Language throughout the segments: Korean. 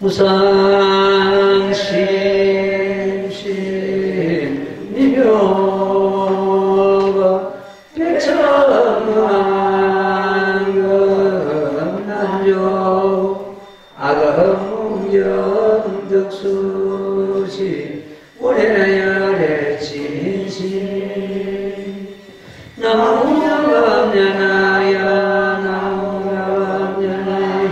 무상심심미묘가 백천만금난조 아금영득수시 오래열의 진심 나무gam련하여 나무gam련하여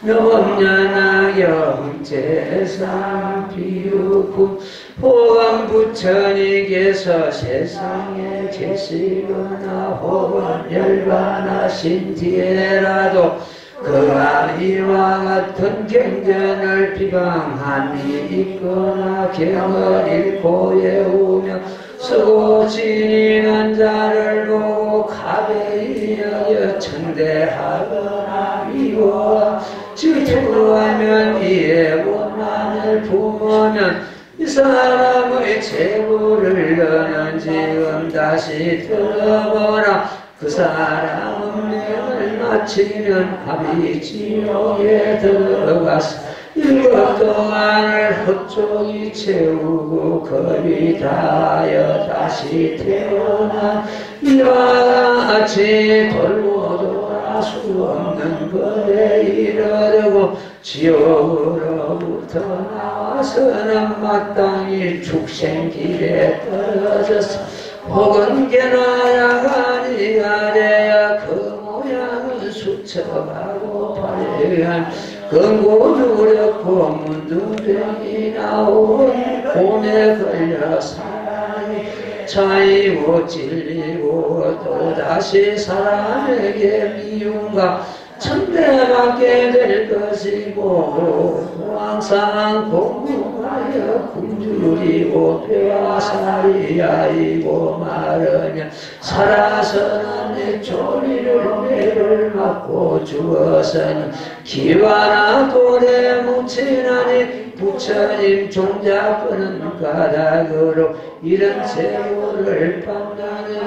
나무gam련하여 제상 비우고 호감 부처님께서 세상에 계시거나 혹은 열반하신 뒤에라도 그 아이와 같은 경전을 비방함이 있거나 경을 읽고 외우며 쓰고 지니는 자를 보고 가벼이 여겨 천대하거나 미워 질투하면 이에 원한을 품으면 이 사람의 재물을 너는 지금 다시 들어보라. 그 사람은 명을 마치면 합의지옥에 들어가서 7 동안을 헛종이 채우고 겁이 다하여 다시 태어나 이와 같이 돌고 돌아 수 없는 것에 이르고 지옥으로부터 나와서는 마땅히 축생길에 떨어져서 혹은 개나야가니가 되어 그 모양은 수척하고 발해한 근고누렸고 문둥병이 나오니 곰에 걸려 사람이 차이고 찔리고 또다시 사람에게 미움과 천대받게 될 것이고 항상 공부하여 굶주리고 뼈와 살이 야이고 마르면 살아서는 내 조리를 매를 맞고 죽어서는 기와나 돌에 묻히나니 부처님 종잡는 가닥으로 이런 재물을 받느냐.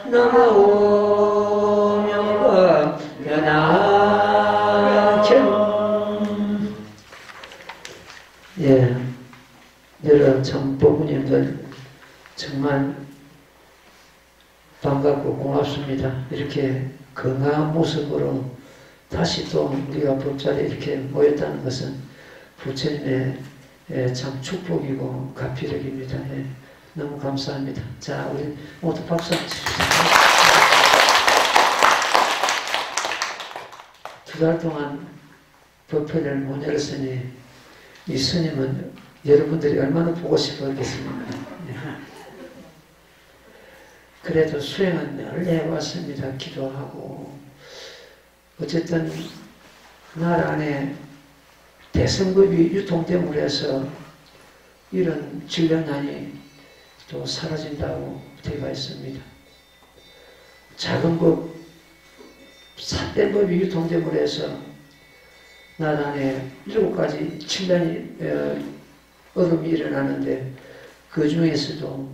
나무 변화경. 예, 여러 참 부모님들 정말 반갑고 고맙습니다. 이렇게 건강한 모습으로 다시 또 우리가 법자리에 이렇게 모였다는 것은 부처님의 참 축복이고 가피력입니다. 예, 너무 감사합니다. 자, 우리 모두 박수 한번 주십시오. 2달 동안 법회를 못 열었으니 이 스님은 여러분들이 얼마나 보고 싶었겠습니까? 네. 그래도 수행은 늘 해왔습니다. 기도하고. 어쨌든 나라 안에 대성법이 유통됨으로 해서 이런 질병난이 또 사라진다고 되어 있습니다. 작은 법, 삿된 법이 유통됨으로 해서 나라 안에 7가지 질병이 어둠이 일어나는데 그 중에서도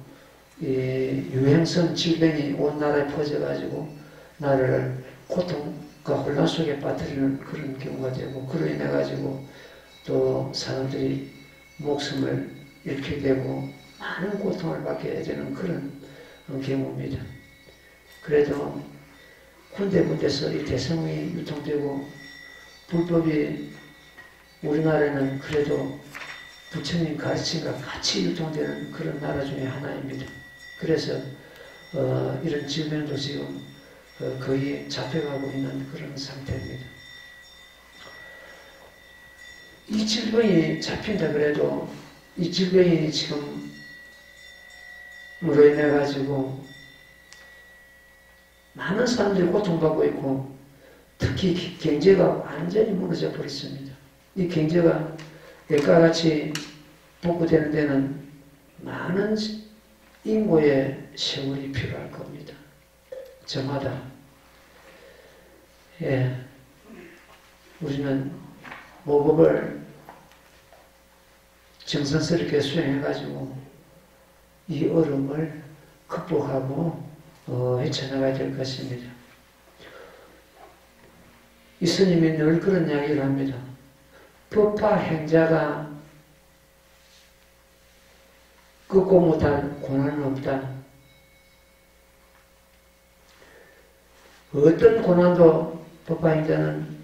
유행성 질병이 온 나라에 퍼져가지고 나라를 고통과 혼란 속에 빠뜨리는 그런 경우가 되고, 그로 인해 가지고 또 사람들이 목숨을 잃게 되고 많은 고통을 받게 되는 그런 경우입니다. 그래도 군데군데서 이 대성이 유통되고 불법이 우리나라는 그래도 부처님 가르침과 같이 유통되는 그런 나라 중에 하나입니다. 그래서 이런 질병도 지금 거의 잡혀가고 있는 그런 상태입니다. 이 질병이 잡힌다 그래도 이 질병이 지금으로 인해 가지고 많은 사람들이 고통받고 있고, 특히 경제가 완전히 무너져 버렸습니다. 이 경제가 예과 같이 복구되는 데는 많은 인고의 세월이 필요할 겁니다. 저마다. 예, 우리는 모법을 정성스럽게 수행해가지고 이 어려움을 극복하고 헤쳐나가야 될 것입니다. 이 스님이 늘 그런 이야기를 합니다. 법화 행자가 끄고 못할 고난은 없다. 어떤 고난도 법화 행자는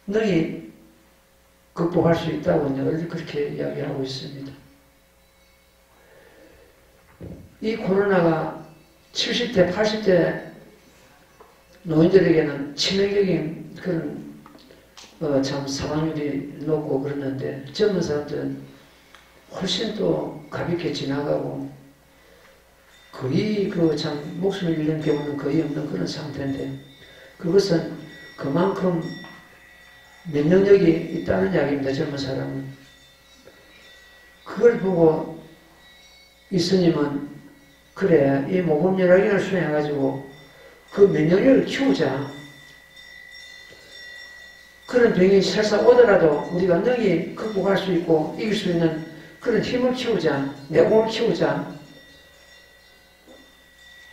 능히 극복할 수 있다고 늘 그렇게 이야기하고 있습니다. 이 코로나가 70대, 80대 노인들에게는 치명적인 그런 참 사망률이 높고 그러는데 젊은 사람들은 훨씬 또 가볍게 지나가고 거의 참 목숨을 잃는 경우는 거의 없는 그런 상태인데 그것은 그만큼 면역력이 있다는 이야기입니다. 젊은 사람은. 그걸 보고 이 스님은 그래 이 모범열학인을 수행해가지고 그 면역력을 키우자. 그런 병이 설사 오더라도 우리가 능히 극복할 수 있고 이길 수 있는 그런 힘을 키우자. 내공을 키우자.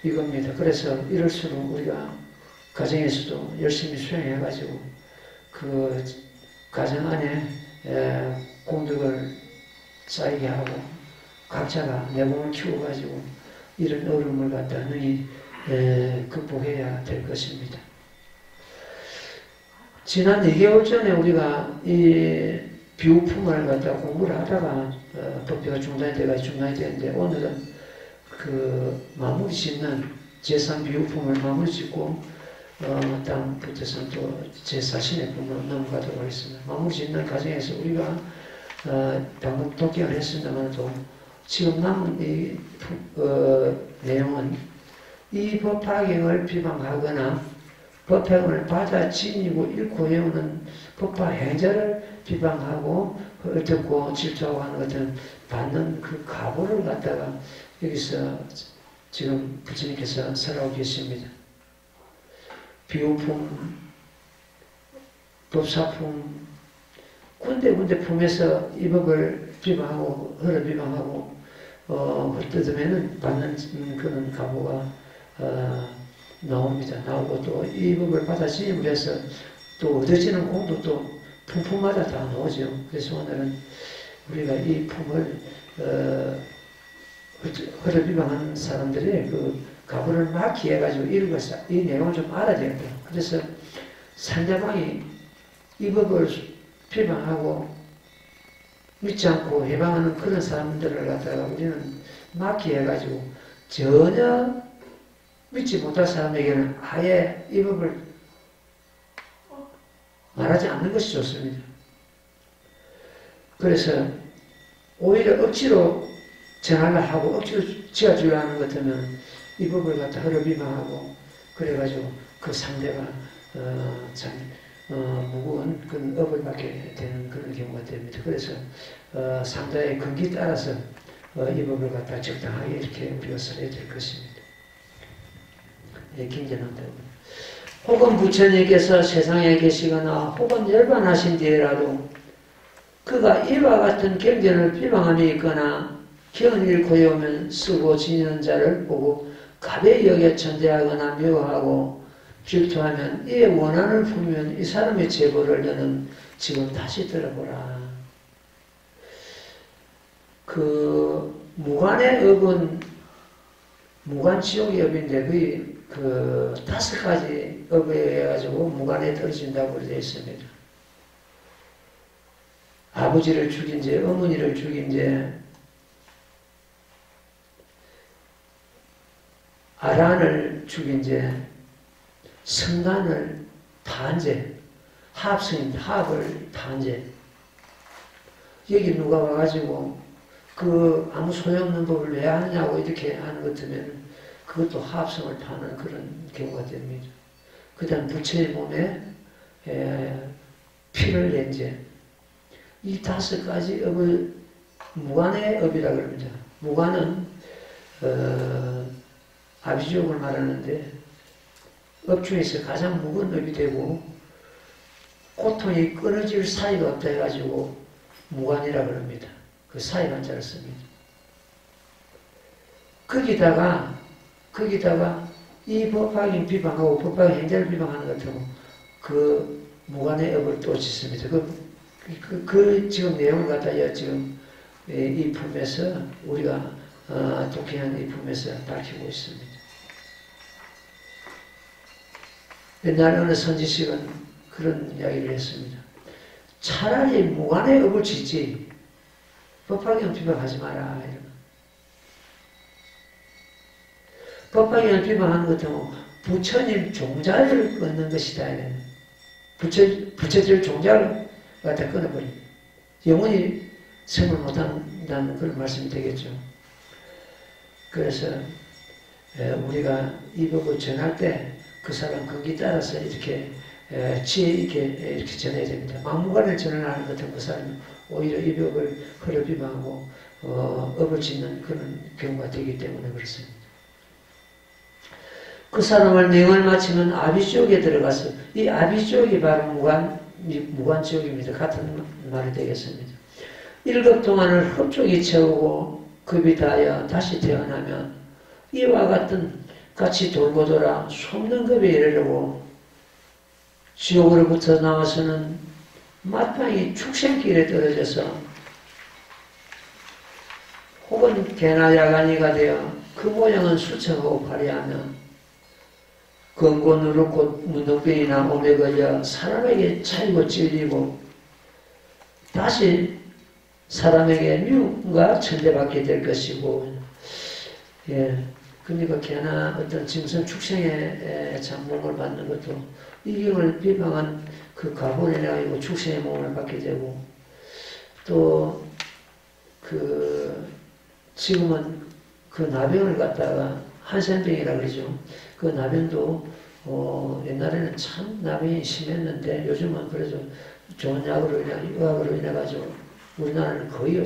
이겁니다. 그래서 이럴수록 우리가 가정에서도 열심히 수행해가지고 그 가정 안에 공덕을 쌓이게 하고 각자가 내공을 키워가지고 이런 어려움을 갖다 능히 극복해야 될 것입니다. 지난 2개월 전에 우리가 이 비우품을 갖다 공부를 하다가 법회가 중단이 되는데 오늘은 그 마무리 짓는 제3 비우품을 마무리 짓고 다음부터는 또 제4신의 품으로 넘어가도록 하겠습니다. 마무리 짓는 과정에서 우리가 방금 독경을 했습니다만도 지금 남은 이 내용은 이 법화경을 비방하거나 법화경을 받아 지니고 읽고 외우는 법화 행자를 비방하고 듣고 질투하고 하는 것들은 받는 그 가보를 갖다가 여기서 지금 부처님께서 설하고 계십니다. 비우품, 법사품, 군데군데 품에서 이 법을 비방하고 허를 비방하고 헛뜯으면은 받는 그런 가보가 나옵니다. 나오고 또 이 법을 받아 지임을 해서 또 얻어지는 공도 또 품마다 다 나오죠. 그래서 오늘은 우리가 이 품을 허를 비방하는 사람들의 그 가부를 막히 해가지고 읽어서 이 내용을 좀 알아야 된다. 그래서 상대방이 이 법을 비방하고 믿지 않고 해방하는 그런 사람들을 갖다가 우리는 막히 해가지고 전혀 믿지 못할 사람에게는 아예 이 법을 말하지 않는 것이 좋습니다. 그래서 오히려 억지로 전하려 하고 억지로 지어주려 하는 것 같으면 이 법을 갖다 허를 비방하고 그래가지고 그 상대가 참 무거운 그런 업을 받게 되는 그런 경우가 됩니다. 그래서 상대의 근기 따라서 이 법을 갖다 적당하게 이렇게 우리가 써야 될 것입니다. 예, 김전한다고. 혹은 부처님께서 세상에 계시거나 혹은 열반하신 뒤에라도 그가 이와 같은 경전을 비방함이 있거나 경을 읽고 외우면 쓰고 지니는 자를 보고 가벼이 여겨 천대하거나 미워하고 질투하면 이에 원한을 품으면 이 사람의 제보를 너는 지금 다시 들어보라. 그 무관의 업은 무관지옥의 업인데 거의 그 5가지 업에 의해 가지고 무관에 떨어진다고 되어 있습니다. 아버지를 죽인 죄, 어머니를 죽인 죄, 아란을 죽인 죄, 성간을 파한 죄, 하합성인데 하합을 파한 죄. 여기 누가 와가지고 그 아무 소용없는 법을 왜 하느냐고 이렇게 하는 것 같으면 그것도 하합성을 파는 그런 경우가 됩니다. 그 다음 부처의 몸에 피를 낸 죄. 이 5가지 업을 무관의 업이라고 합니다. 무관은 아비지옥을 말하는데 업 중에서 가장 무거운 업이 되고 고통이 끊어질 사이가 없다 해가지고 무관이라고 합니다. 그 사이 한자를 씁니다. 거기다가 이 법화경 비방하고 법화경 행자를 비방하는 것 같고 그 무관의 업을 또 짓습니다. 그 지금 내용을 갖다가 지금 이 품에서 우리가 독해한 이 품에서 밝히고 있습니다. 옛날 어느 선지식은 그런 이야기를 했습니다. 차라리 무관의 업을 짓지 법화경 비방하지 마라. 법화경을 비방하는 것도 부처님 종자를 끊는 것이다. 부처질 종자를 갖다 끊어버립니다. 영원히 성을 못한다는 그런 말씀이 되겠죠. 그래서 우리가 이 법을 전할 때 그 사람 거기 따라서 이렇게 지혜 있게 이렇게 전해야 됩니다. 막무가내를 전하는 것은 그 사람이 오히려 이 법을 허를 비방하고 업을 짓는 그런 경우가 되기 때문에 그렇습니다. 그 사람을 명을 마치면 아비지옥에 들어가서 이 아비지옥이 바로 무관지옥입니다. 같은 말이 되겠습니다. 1급 동안을 흡족히 채우고 급이 다하여 다시 태어나면 이와 같이 돌고 돌아 솟는 급에 이르려고 지옥으로부터 나와서는 마땅히 축생길에 떨어져서 혹은 개나 야간이가 되어 그 모양은 수척하고 화려하며 건고 누르고 문둥병이나 오래 걸려 사람에게 차이고 찔리고 다시 사람에게 미움과 천대받게 될 것이고, 그러니까 개나 어떤 짐승 축생의 몸을 받는 것도 이경을 비방한 그 가본에 가지고 축생의 몸을 받게 되고, 또 지금은 그 나병을 갖다가 한센병이라고 그러죠. 그 나병도 옛날에는 참 나병이 심했는데 요즘은 그래도 좋은 의학으로 인해 가지고 우리나라는 거의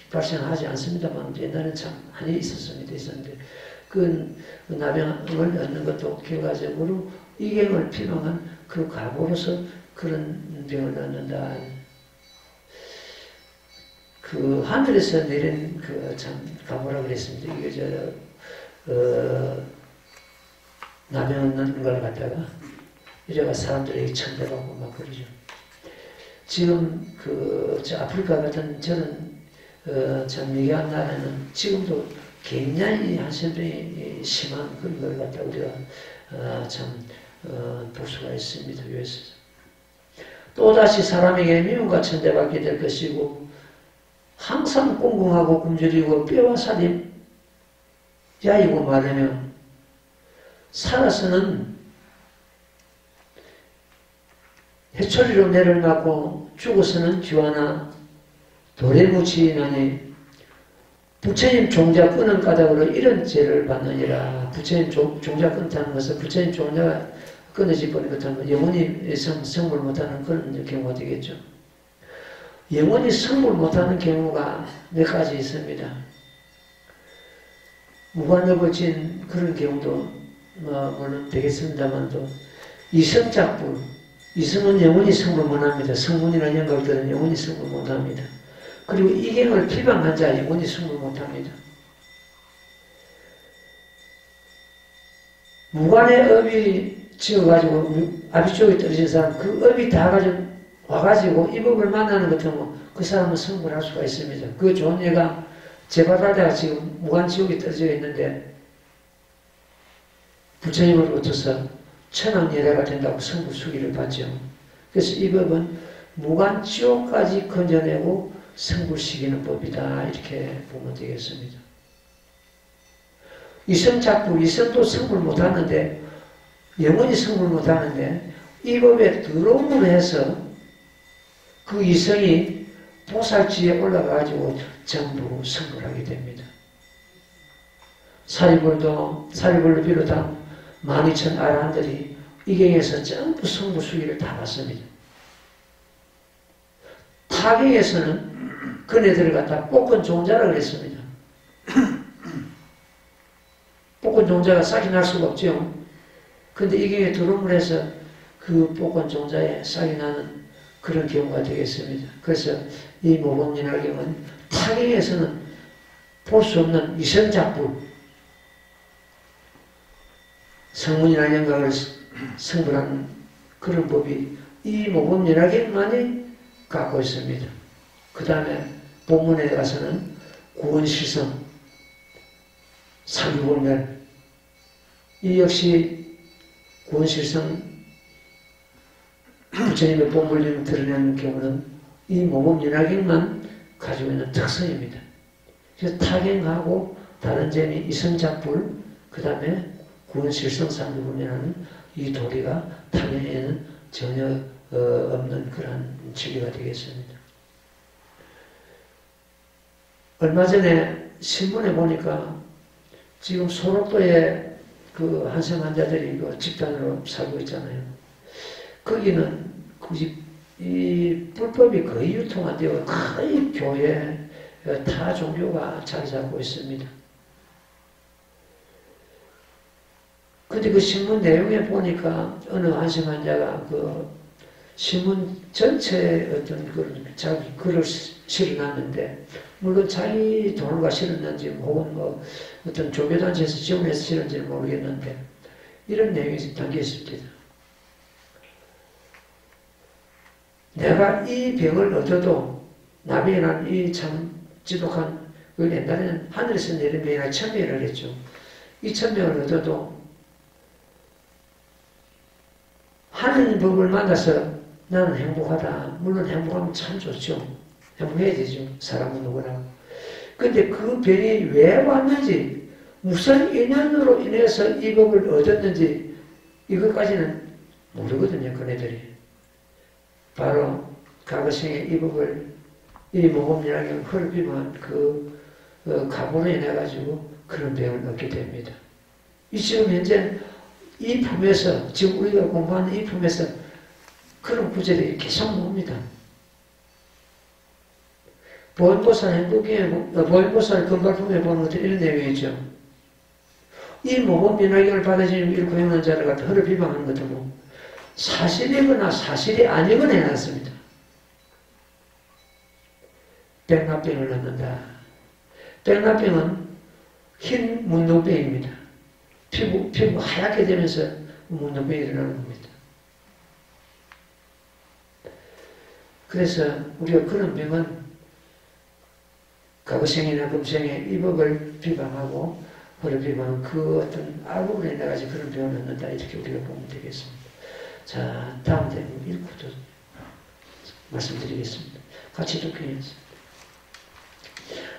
발생하지 않습니다만 옛날에는 참 많이 있었는데 그 나병을 얻는 것도 결과적으로 이경을 비방한 그 각오로서 그런 병을 얻는다. 그 하늘에서 내린 참 각오라고 그랬습니다. 이게 나병 얻는 걸 갖다가 이래가 사람들에게 천대받고 막 그러죠. 지금 아프리카 같은 저런 참 미개한 나라는 지금도 굉장히 한센병이 심한 그런 걸 갖다 우리가 볼 수가 있습니다. 유에서 또다시 사람에게 미움과 천대받게 될 것이고 항상 꽁꽁하고 굶주리고 뼈와 살이 야이고 마르며 살아서는 해초리로 매를 맞고 죽어서는 쥐와나 돌에 묻히나니 부처님 종자 끊은 까닭으로 이런 죄를 받느니라. 부처님 종자 끊다는 것은 부처님 종자가 끊어지 버린 것은 영원히 성불 못하는 그런 경우가 되겠죠. 영원히 성불 못하는 경우가 몇 가지 있습니다. 무관업을 진 그런 경우도 물론 되겠습니다만도 이성작불, 이성은 영원히 성불 못합니다. 성문이나 영각들은 영원히 성불 못합니다. 그리고 이경을 비방한 자 영원히 성불 못합니다. 무관의 업이 지어가지고 아비쪽에 떨어진 사람 그 업이 다 와가지고 이 법을 만나는 것 같으면 그 사람은 성불할 수가 있습니다. 그 좋은 예가 제바다가 지금 무관지옥에 떨어져 있는데 부처님으로부터서 천왕예례가 된다고 성불 수기를 받죠. 그래서 이 법은 무관지옥까지 건져내고 성불시키는 법이다. 이렇게 보면 되겠습니다. 이성작불, 이성도 성불 못하는데 영원히 성불 못하는데 이 법에 들어옴으로 해서 그 이성이 보살지에 올라가가지고 전부 성불하게 됩니다. 사리불로 비롯한 12,000 아라한들이 이 경에서 전부 성불 수기를 다 받습니다. 타경에서는 그네들을 갖다 복권 종자라고 그랬습니다. 복권 종자가 싹이 날 수가 없죠. 근데 이 경에 들어옴을 해서 그 복권 종자에 싹이 나는 그런 경우가 되겠습니다. 그래서 이 모범연화경은 타경에서는 볼 수 없는 이성작불, 성문이나 영각을 성불하는 그런 법이 이 모범연화경만이 갖고 있습니다. 그 다음에 본문에 가서는 구원실성, 사기불멸, 이 역시 구원실성 부처님의 본문을 드러내는 경우는 이 모범연화경만 가지고 있는 특성입니다. 그래서 타경하고 다른 점이 이성작불, 그 다음에 구원실성, 사기불멸하는 이 도리가 타경에는 전혀 없는 그러한 진리가 되겠습니다. 얼마 전에 신문에 보니까 지금 소록도에 그 한성 환자들이 그 집단으로 살고 있잖아요. 거기는 이 불법이 거의 유통 안 되고 거의 교회 타 종교가 자리 잡고 있습니다. 근데 그 신문 내용에 보니까 어느 한성 환자가 그 신문 전체에 어떤 그런 자기 글을 실어놨는데, 물론 자기 돈을 실었는지 혹은 뭐 어떤 종교단체에서 지원해서 실었는지는 모르겠는데 이런 내용이 담겨 있습니다. 내가 이 병을 얻어도 나비에 난 이 참 지독한, 그 옛날에는 하늘에서 내린 병이나 천병을 했죠. 이 천병을 얻어도 하느님 법을 만나서 나는 행복하다. 물론 행복하면 참 좋죠. 행복해야 되죠. 사람은 누구나. 근데 그 병이 왜 왔는지, 무슨 인연으로 인해서 이 법을 얻었는지 이것까지는 모르거든요. 그네들이. 바로 과거생에 이 법을, 이 모범연화경 헐비만 그 가보로 인해 가지고 그런 병을 얻게 됩니다. 이 지금 현재 이 품에서, 지금 우리가 공부하는 이 품에서 그런 구절이 계속 나옵니다. 보현보살 행복기에, 보현보살 금발품에 보는 것들 이런 내용이죠. 이 모범연화경을 받아들이는 이를 고용한 자를 갖다 허를 비방하는 것도 뭐 사실이거나 사실이 아니거나 해놨습니다. 백납병을 얻는다. 백납병은 흰 문둥병입니다. 피부 하얗게 되면서 문둥병이 일어나는 겁니다. 그래서 우리가 그런 병은 과거생이나 금생에 이 법을 비방하고 허를 비방하는 그 어떤 악으로 인해가지고 그런 병을 얻는다. 이렇게 우리가 보면 되겠습니다. 자, 다음 대목 읽고 또 말씀드리겠습니다. 같이 듣겠습니다.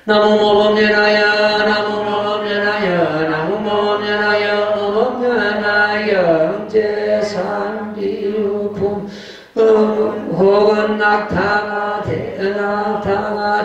나무 모범연하여, 나무 모범연하여, 나무 모범연하여, 모범연하여, 영재산비유품 혹은 낙타가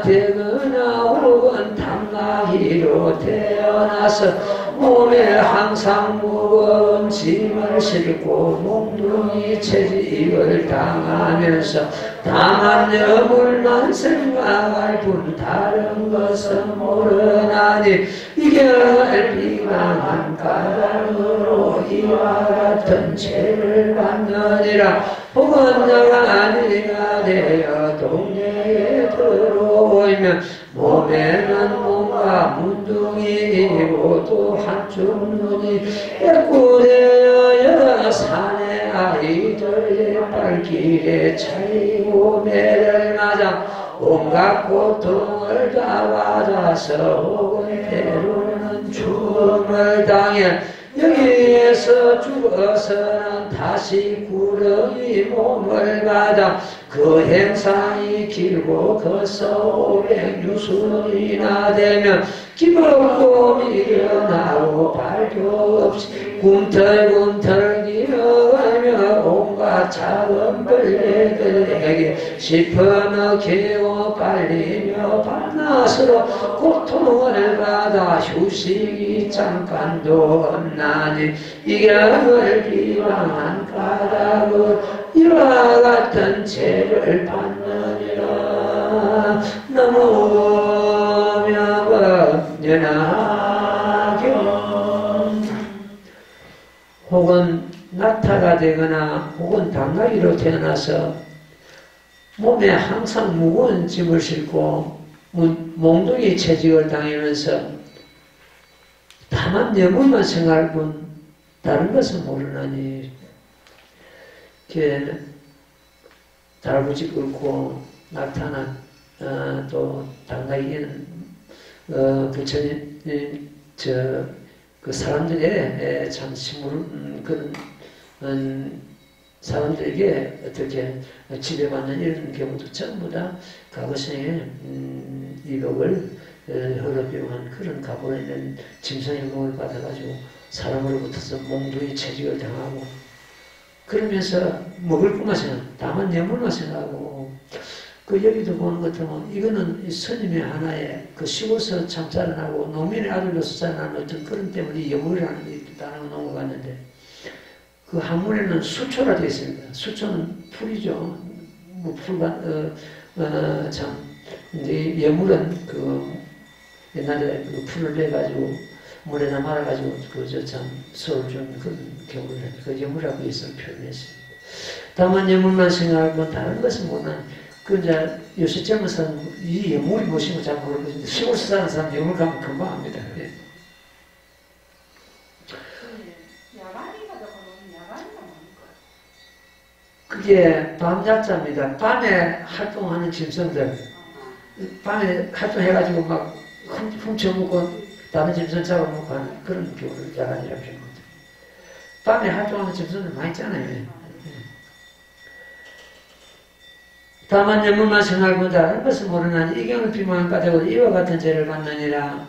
되거나 혹은 탐나기로 태어나서 몸에 항상 무거운 짐을 싣고 몽둥이 채직을 당하면서 다만 여물만 생각할 뿐 다른 것은 모르나니 이결 비강한 까닭으로 이와 같은 죄를 받느니라. 혹은 너가 네가 되어 동네에 들어오면 몸에는 뭔가 문둥이이고 또 한쪽 눈이 애꾸되어 산의 아이들의 발길에 차이고 매를 맞아 온갖 고통을 다 받아서 혹은 때로는 죽음을 당해 여기에서 죽어서는 다시 구렁이 몸을 받아 그 행상이 길고 거서 500유순이나 되면 기먹고 밀려나고 발교 없이 꿈틀꿈틀 기어가며 온갖 작은 벌레들에게 씹어넣기고 빨리며 밤낮으로 고통을 받아 휴식이 잠깐도 없나니 이경을 비방한 까닭을 이와 같은 죄를 받느니라. 너무 명법연하경 혹은 낙타가 되거나 혹은 당나귀로 태어나서 몸에 항상 무거운 짐을 싣고 몽둥이 채직을 당하면서 다만 여물만 생각할 뿐 다른 것은 모르나니 이렇게 달구지 끓고 낙타나 또 당나귀는 부처님 그 사람들의 참 식물 그런 사람들에게 어떻게 지배받는 이런 경우도 전부 다 과거생에 이복을 허락비용한 그런 가보로 있는 짐승의 몸을 받아가지고 사람으로부터서 몽둥이 채직을 당하고 그러면서 먹을 것만 생각, 다만 예물만 생각하고 그 여기도 보는 것 같으면 이거는 스님의 하나의 그 시골서 참 자라나고 농민의 아들로서 자라나는 어떤 그런 때문에 예물이라는 게 있다는 거 넘어갔는데 그 한문에는 수초라 되어 있습니다. 수초는 풀이죠. 뭐 풀과 참 이제 예물은 그 옛날에 그 풀을 내가지고 물에다 말아가지고 그저 참 소를 준 그런 경우를 그 예물하고 있을 표현했습니다. 다만 예물만 생각하고 다른 것은 못난 그 이제 요새 젊은 사람 이 예물이 무엇인지 잘 모르거든요. 시골에서 사는 사람 예물 가면 금방 합니다. 예. 그게 밤약자입니다. 밤에 활동하는 짐승들 밤에 활동해가지고 막 훔쳐먹고 다른 짐승 잡아먹고 하는 그런 경우를 야간이라고 합니다. 밤에 활동하는 짐승들 많이 있잖아요. 다만 예물만 생각하고 다른 것을 모르나니 이 경을 비만한 까닭으로 이와 같은 죄를 받느니라.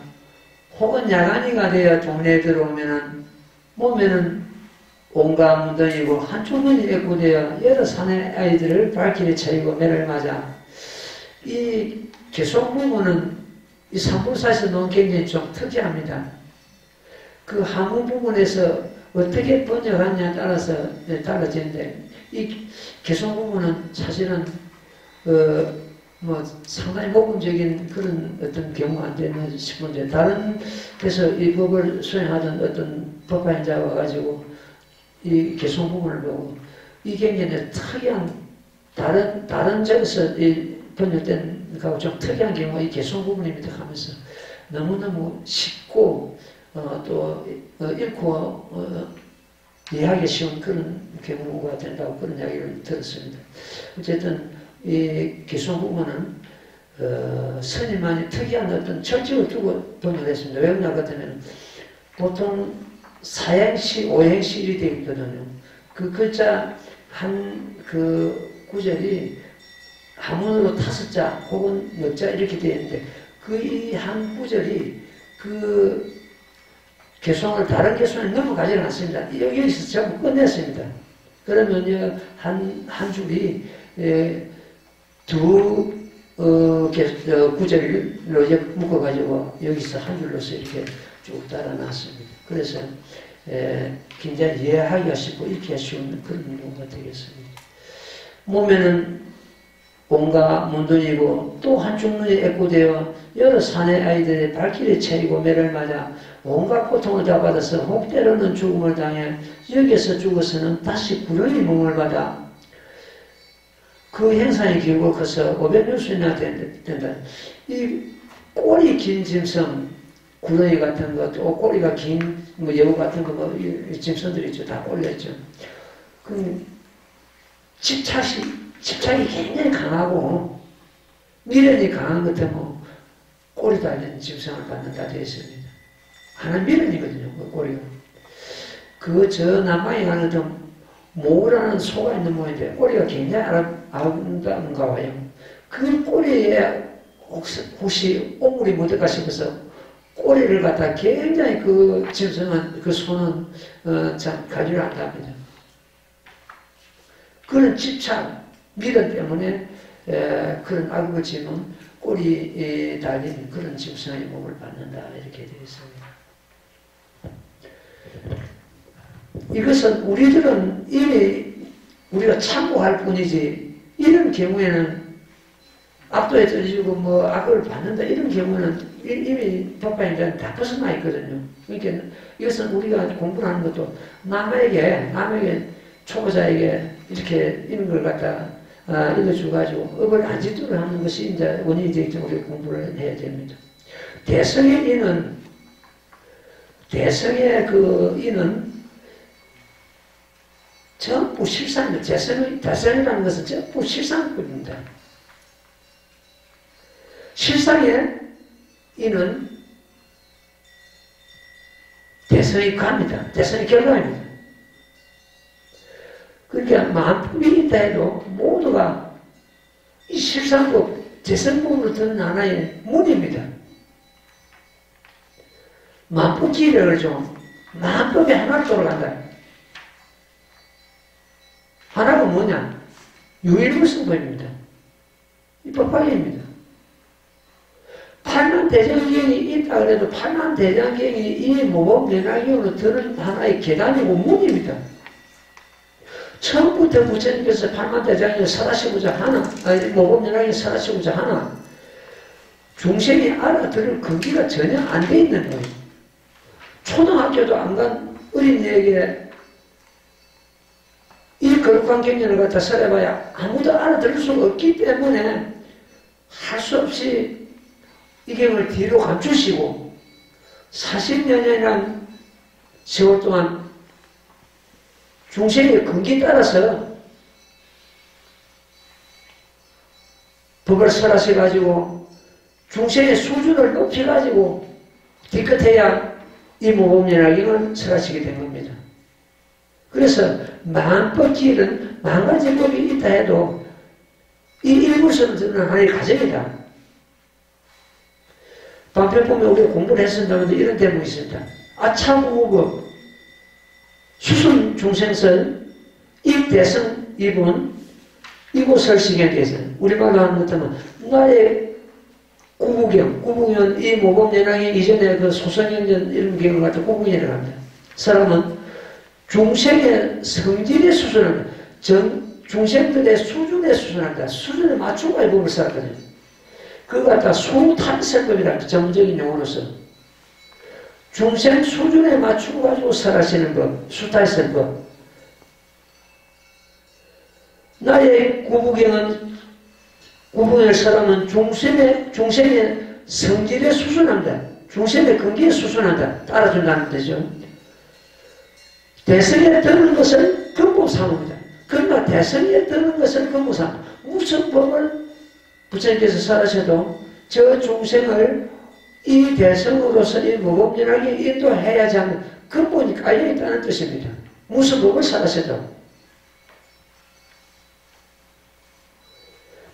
혹은 야간이가 되어 동네에 들어오면은 몸에는 온갖 문둥이고 한쪽 눈이 애꾸되어 여러 사내 아이들을 발길에 차이고 매를 맞아. 이 개속 부분은 이 산불사에서 놓은 굉장히 좀 특이합니다. 그 한문 부분에서 어떻게 번역하냐에 따라서 달라지는데 이 개속 부분은 사실은 뭐 상당히 모범적인 그런 어떤 경우가 안 되나 싶은데 다른 데서 이 법을 수행하던 어떤 법화인자가 와가지고 이 개성 부분을 보고 이 굉장히 특이한 다른 적에서 이 번역된 거하고 좀 특이한 경우가 이 개성 부분입니다 하면서 너무너무 쉽고 또 읽고 이해하기 쉬운 그런 경우가 된다고 그런 이야기를 들었습니다. 어쨌든 이 개성 부분은 스님만이 특이한 어떤 철칙을 두고 번역했습니다. 왜 그러냐 같으면 보통 4행시, 5행시 이 되어 있거든요. 그 글자 한 그 구절이 한문으로 5자 혹은 몇 자 이렇게 되어 있는데 그 이 한 구절이 그 개성을 다른 개성에 넘어가지는 않습니다. 여기서 전부 끝냈습니다. 그러면 한 줄이 두 구절을 묶어가지고 여기서 한 줄로서 이렇게 쭉 따라놨습니다. 그래서 굉장히 이해하기가 쉽고 읽기가 쉬운 그런 경우가 되겠습니다. 몸에는 온갖 문둥이고 또 한쪽 눈이 애꾸되어 여러 사내 아이들의 발길에 차이고 매를 맞아 온갖 고통을 다 받아서 혹 때로는 죽음을 당해 여기서 죽어서는 다시 구렁이 몸을 받아 그 행상이 길고 커서 500년수나 된다. 이 꼬리 긴 짐승 구렁이 같은 것, 꼬리가 긴 뭐 여우 같은 거, 뭐 짐승들 있죠. 다 꼬리가 있죠. 그 집착이 굉장히 강하고 미련이 강한 것 같으면 꼬리 달린 짐승을 받는다 되어 있습니다. 하나 미련이거든요. 그 꼬리가. 저 남방에 가는 좀 모라는 소가 있는 모양인데 꼬리가 굉장히 아름다운가 봐요. 그 꼬리에 혹시 오물이 묻을까 싶어서 꼬리를 갖다 굉장히 그 짐승은 그 소는 참 가지를 안답니다. 그런 집착, 미련 때문에 그런 악을 지면 꼬리 달린 그런 짐승의 몸을 받는다 이렇게 되어 있습니다. 이것은 우리들은 이미 우리가 참고할 뿐이지 이런 경우에는 압도에 떨어지고 뭐 악을 받는다 이런 경우는 이미 법화인자는 다 벗어나 있거든요. 그러니까 이것은 우리가 공부를 하는 것도 남에게 초보자에게 이렇게 이런 걸 갖다 읽어줘가지고 업을 안 짓도록 하는 것이 이제 원인이 되기 때문에 우리가 공부를 해야 됩니다. 대성의 이는 전부 전부 실상입니다. 대선이라는 것은 전부 실상뿐입니다. 실상에 이는 대선이 갑니다. 대선이 결과입니다. 그러니까 만법이 있다 해도 모두가 이 실상법, 대선법으로 듣는 하나의 문입니다. 만법지를 좀 만법이 하나로 돌아간다. 하나가 뭐냐? 유일무성법입니다. 이 법화계입니다. 팔만대장경이 있다 그래도 팔만대장경이 이 모범연화경으로 드는 하나의 계단이고 문입니다. 처음부터 부처님께서 팔만대장경을 설하시고자 하나, 모범연화경을 설하시고자 하나, 중생이 알아들을 근기가 전혀 안 돼 있는 거예요. 초등학교도 안 간 어린이에게 이 거룩한 경전을 갖다 설해봐야 아무도 알아들을 수가 없기 때문에 할 수 없이 이 경을 뒤로 감추시고 40년이라는 세월 동안 중생의 근기에 따라서 법을 설하셔가지고 중생의 수준을 높여가지고 뒤끝에야 이 모범연화경을 설하시게 된 겁니다. 그래서 만법지는 만 가지 법이 있다 해도 이 일부서는 듣는 하나의 가정이다. 반편 보면 우리가 공부를 했었다면 이런 대목이 있습니다. 아차구법, 수순 중생설, 입대성 이분, 이곳설식에 대해서 우리말로 하는 것 같으면 나의 구부경 이 모범연화경 이전에 그 소선연전 이런 경을 갖다 구부경이라고 합니다. 사람은 중생의 성질에 수순한다. 중생들의 수준에 수순한다. 수준에 맞추고 이 법을 살거든요. 그거 갖다 수탄설법이라는 전문적인 용어로서 중생 수준에 맞추고 가지고 설하시는 법, 수탄설법. 나의 구부경을 설하면 중생의 성질에 수순한다. 중생의 근기에 수순한다. 따라준다는 뜻이죠. 대성에 드는 것을 근본 삼습니다. 그러나 대성에 드는 것을 근본 삼. 무슨 법을 부처님께서 설하셔도 저 중생을 이 대성으로서 이 모범연하게 인도해야지 하는 근본이 깔려있다는 뜻입니다. 무슨 법을 설하셔도.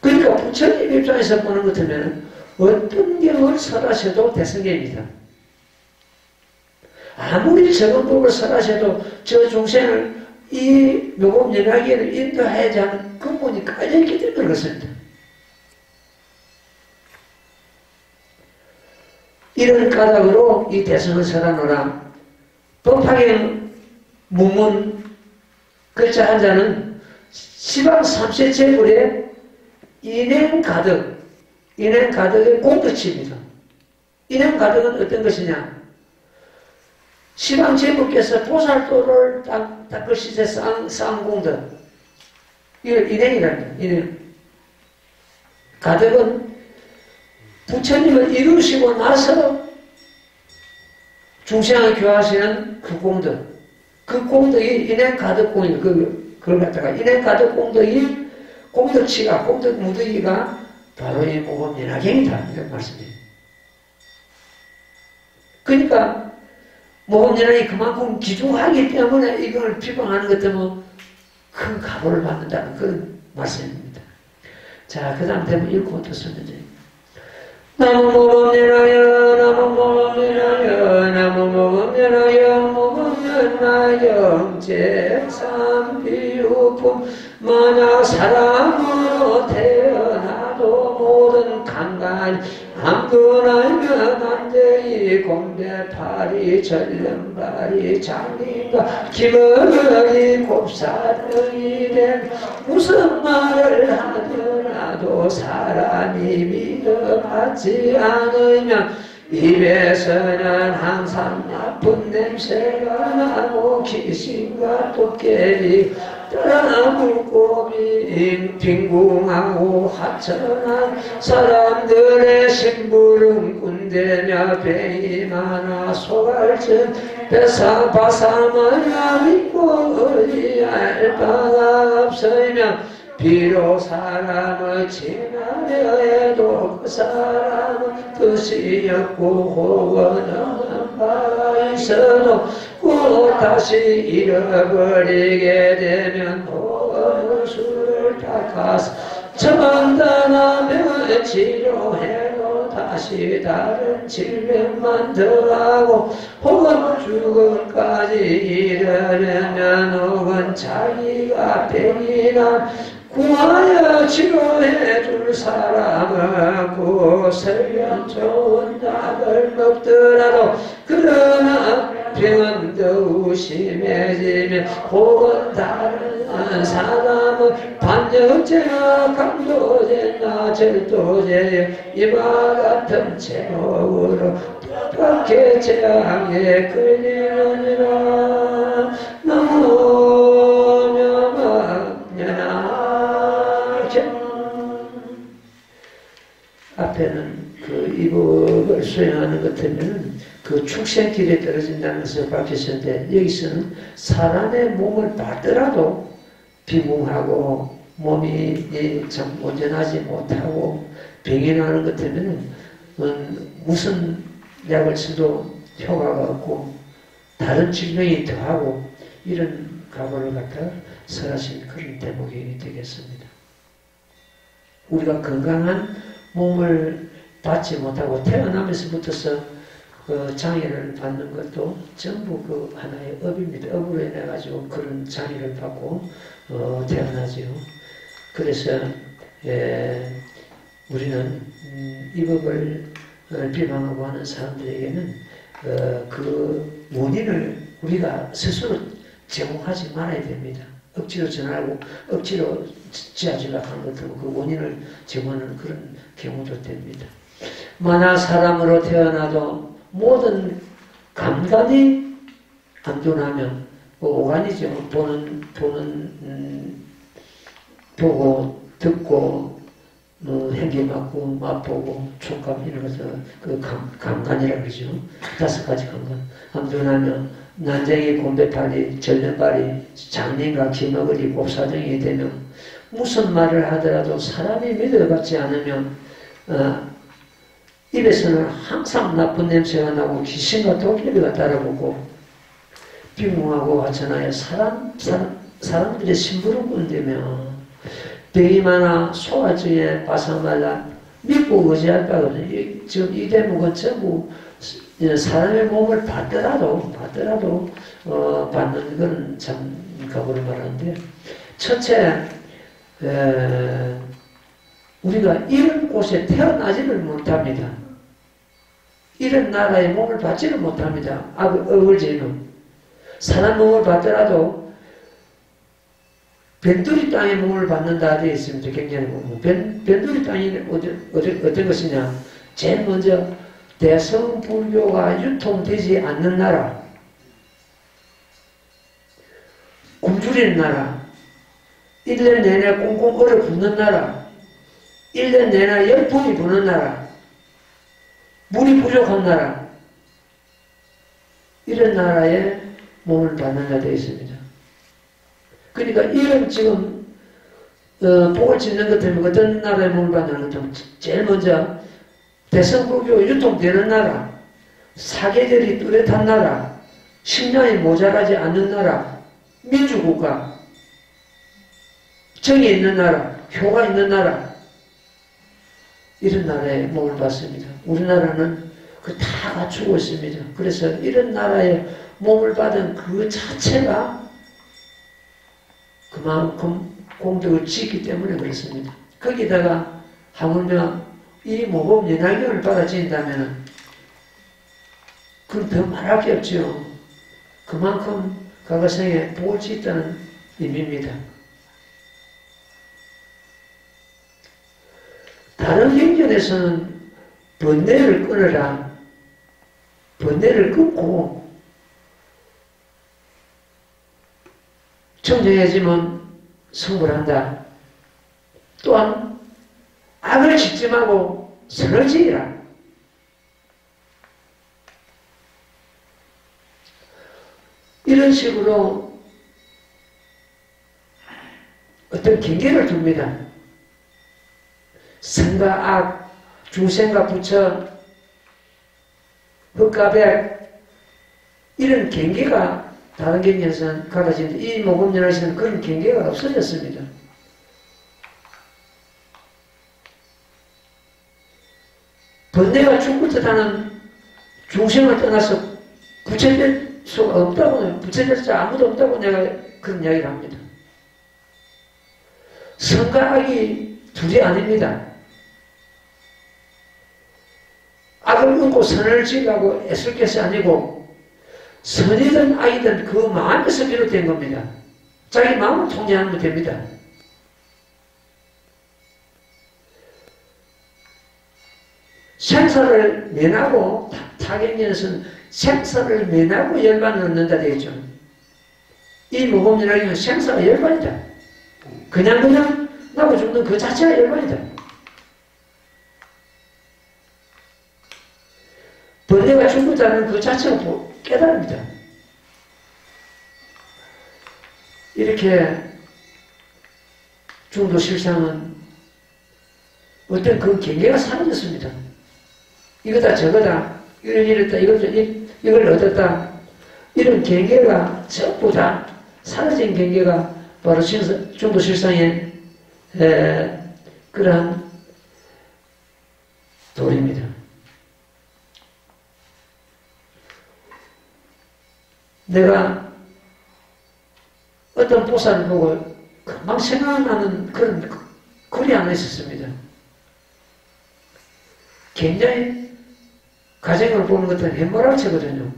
그러니까 부처님 입장에서 보는 것 같으면 어떤 경을 설하셔도 대성계입니다. 아무리 적은 법을 설하셔도 저 중생을 이 모범연하게를 인도해야지 하는 근본이 깔려있기 때문에 그렇습니다. 이런 까닭으로 이 대성을 설하노라. 법화경 문문 글자 한자는 시방 삼세제불에 인행가득, 인행가득의 공덕치입니다. 인행가득은 어떤 것이냐? 시방제불께서 보살도를 닦으시되 쌓은 공덕, 이걸 인행이랍니다. 인행. 가득은 부처님을 이루시고 나서 중생을 교화하시는 그 공덕. 그 공덕이 인행가득공입니다. 그걸 갖다가 인행가득공덕이 공덕치가, 공덕 무더기가 바로 이 모범연화경이다. 이런 말씀이에요. 그러니까 모범연화경이 그만큼 기중하기 때문에 이걸 비방하는 것 때문에 큰 가보를 받는다는 그런 말씀입니다. 자, 그 다음 대목 읽고 또 설명드립니다. 나무모범연화경 나무모범연화경 나무모범연화경 모범연화경 제3비유품 만약 사람으로 태어나도 모든 강간 암근하며 남대이 공대파리 전령발이 장님과 김어리 곱사등이 된 무슨 말을 하더라도 사람이 믿어받지 않으면 입에서는 항상 나쁜 냄새가 나고 귀신과 도깨비 따라 물고기 빈궁하고 하천한 사람들의 심부름 꾼대며 병이 많아 소갈증 바사마야 믿고 의지할 바가 없으면 비록 사람을 지나려 해도 그 사람은 뜻이 없고 혹은 없는 바가 있어도 꼭 다시 잃어버리게 되면 혹은 수를 닦아서 전단하며 치료해도 다시 다른 질병만 더하고 혹은 죽음까지 이르려면 혹은 자기가 백이나 구하여 치료해 줄 사람은 설령 좋은 약을 먹더라도 그러나 병은 더욱 심해지면 혹은 다른 사람은 반역죄나 강도죄나 절도죄 이와 같은 제목으로 뜻밖의 재앙에 끌리느니라. 앞에는 그 이법을 수행하는 것 때문에 그 축생길에 떨어진다는 것을 밝혔었는데 여기서는 사람의 몸을 받더라도 비궁하고 몸이 참 온전하지 못하고 병이 나는 것 때문에 무슨 약을 써도 효과가 없고 다른 질병이 더하고 이런 각오를 갖다 설하신 그런 대목이 되겠습니다. 우리가 건강한 몸을 받지 못하고 태어나면서부터서 그 장애를 받는 것도 전부 그 하나의 업입니다. 업으로 인해 가지고 그런 장애를 받고 태어나지요. 그래서 우리는 이 법을 비방하고 하는 사람들에게는 그 원인을 우리가 스스로 제공하지 말아야 됩니다. 억지로 전하고 억지로 지하지락하는 것도 그 원인을 제공하는 그런 경우도 됩니다. 만약 사람으로 태어나도 모든 감각이 안둔하면 오간이죠. 보고 듣고 향기 맡고 맛보고 촉감 이런 것을 그 감관이라고 그러죠. 5가지 감관 안둔하면 난쟁이, 곰배팔이, 전련발이, 장님과 기머거리, 곱사정이 되면 무슨 말을 하더라도 사람이 믿어받지 않으면 입에서는 항상 나쁜 냄새가 나고 귀신과 도깨비가 따라붙고 비몽하고 하잖아요. 사람들의 심부름꾼 되면 병이 많아 소화증에 바삭말라 믿고 의지할 바가 없어요. 지금 이 대목은 전부 사람의 몸을 받더라도 받는 건 참 각오를 말하는데 첫째 우리가 이런 곳에 태어나지를 못합니다. 이런 나라의 몸을 받지를 못합니다. 어글지는 사람 몸을 받더라도 변두리 땅의 몸을 받는다 되어 있습니다. 굉장히 변두리 땅이 어떤 것이냐? 제일 먼저 대성불교가 유통되지 않는 나라, 굶주리는 나라, 1년 내내 꽁꽁 얼어 붙는 나라, 1년 내내 열풍이 부는 나라, 물이 부족한 나라, 이런 나라에 몸을 받는다 되어 있습니다. 그러니까 이런 지금 복을 짓는 것 때문에 어떤 나라에 몸을 받는 것 때문에 제일 먼저 대성불교 유통되는 나라, 사계절이 뚜렷한 나라, 식량이 모자라지 않는 나라, 민주국가, 정이 있는 나라, 효가 있는 나라, 이런 나라에 몸을 받습니다. 우리나라는 그 다 갖추고 있습니다. 그래서 이런 나라에 몸을 받은 그 자체가 그만큼 공덕을 짓기 때문에 그렇습니다. 거기다가 하물며 이 모범 연약경을 받아진다면 그건 더 말할 게 없죠. 그만큼 가가생에 복을 짓다는 의미입니다. 다른 경전에서는 번뇌를 끊어라. 번뇌를 끊고 청정해지면 성불한다. 또한 악을 짓지 말고 선을 지으라. 이런 식으로 어떤 경계를 둡니다. 선과 악, 중생과 부처, 흑과 백, 이런 경계가 다른 경계에서는 가르치는데 이 모금연화에서는 그런 경계가 없어졌습니다. 번뇌가 죽을 듯하는 중생을 떠나서 부처될 수가 없다고, 부처될 자 아무도 없다고 내가 그런 이야기를 합니다. 선과 악이 둘이 아닙니다. 악을 끊고 선을 지으려고 애쓸 것이 아니고 선이든 악이든 그 마음에서 비롯된 겁니다. 자기 마음을 통제하면 됩니다. 생사를 면하고 타경에서는 생사를 면하고 열반을 얻는다 되겠죠. 이 모범이라는 생사가 열반이다. 그냥 나고 죽는 그 자체가 열반이다. 번뇌가 죽는다는 그 자체가 깨달음이다. 이렇게 중도실상은 어떤 그 경계가 사라졌습니다. 이거다 저거다 이걸 이랬다 이걸 얻었다 이런 경계가 전부 다 사라진 경계가 바로 중도실상의 그러한 도리입니다. 내가 어떤 보살을 보고 금방 생각나는 그런 글이 하나 있었습니다. 굉장히 가정을 보는 것은 해모락체거든요.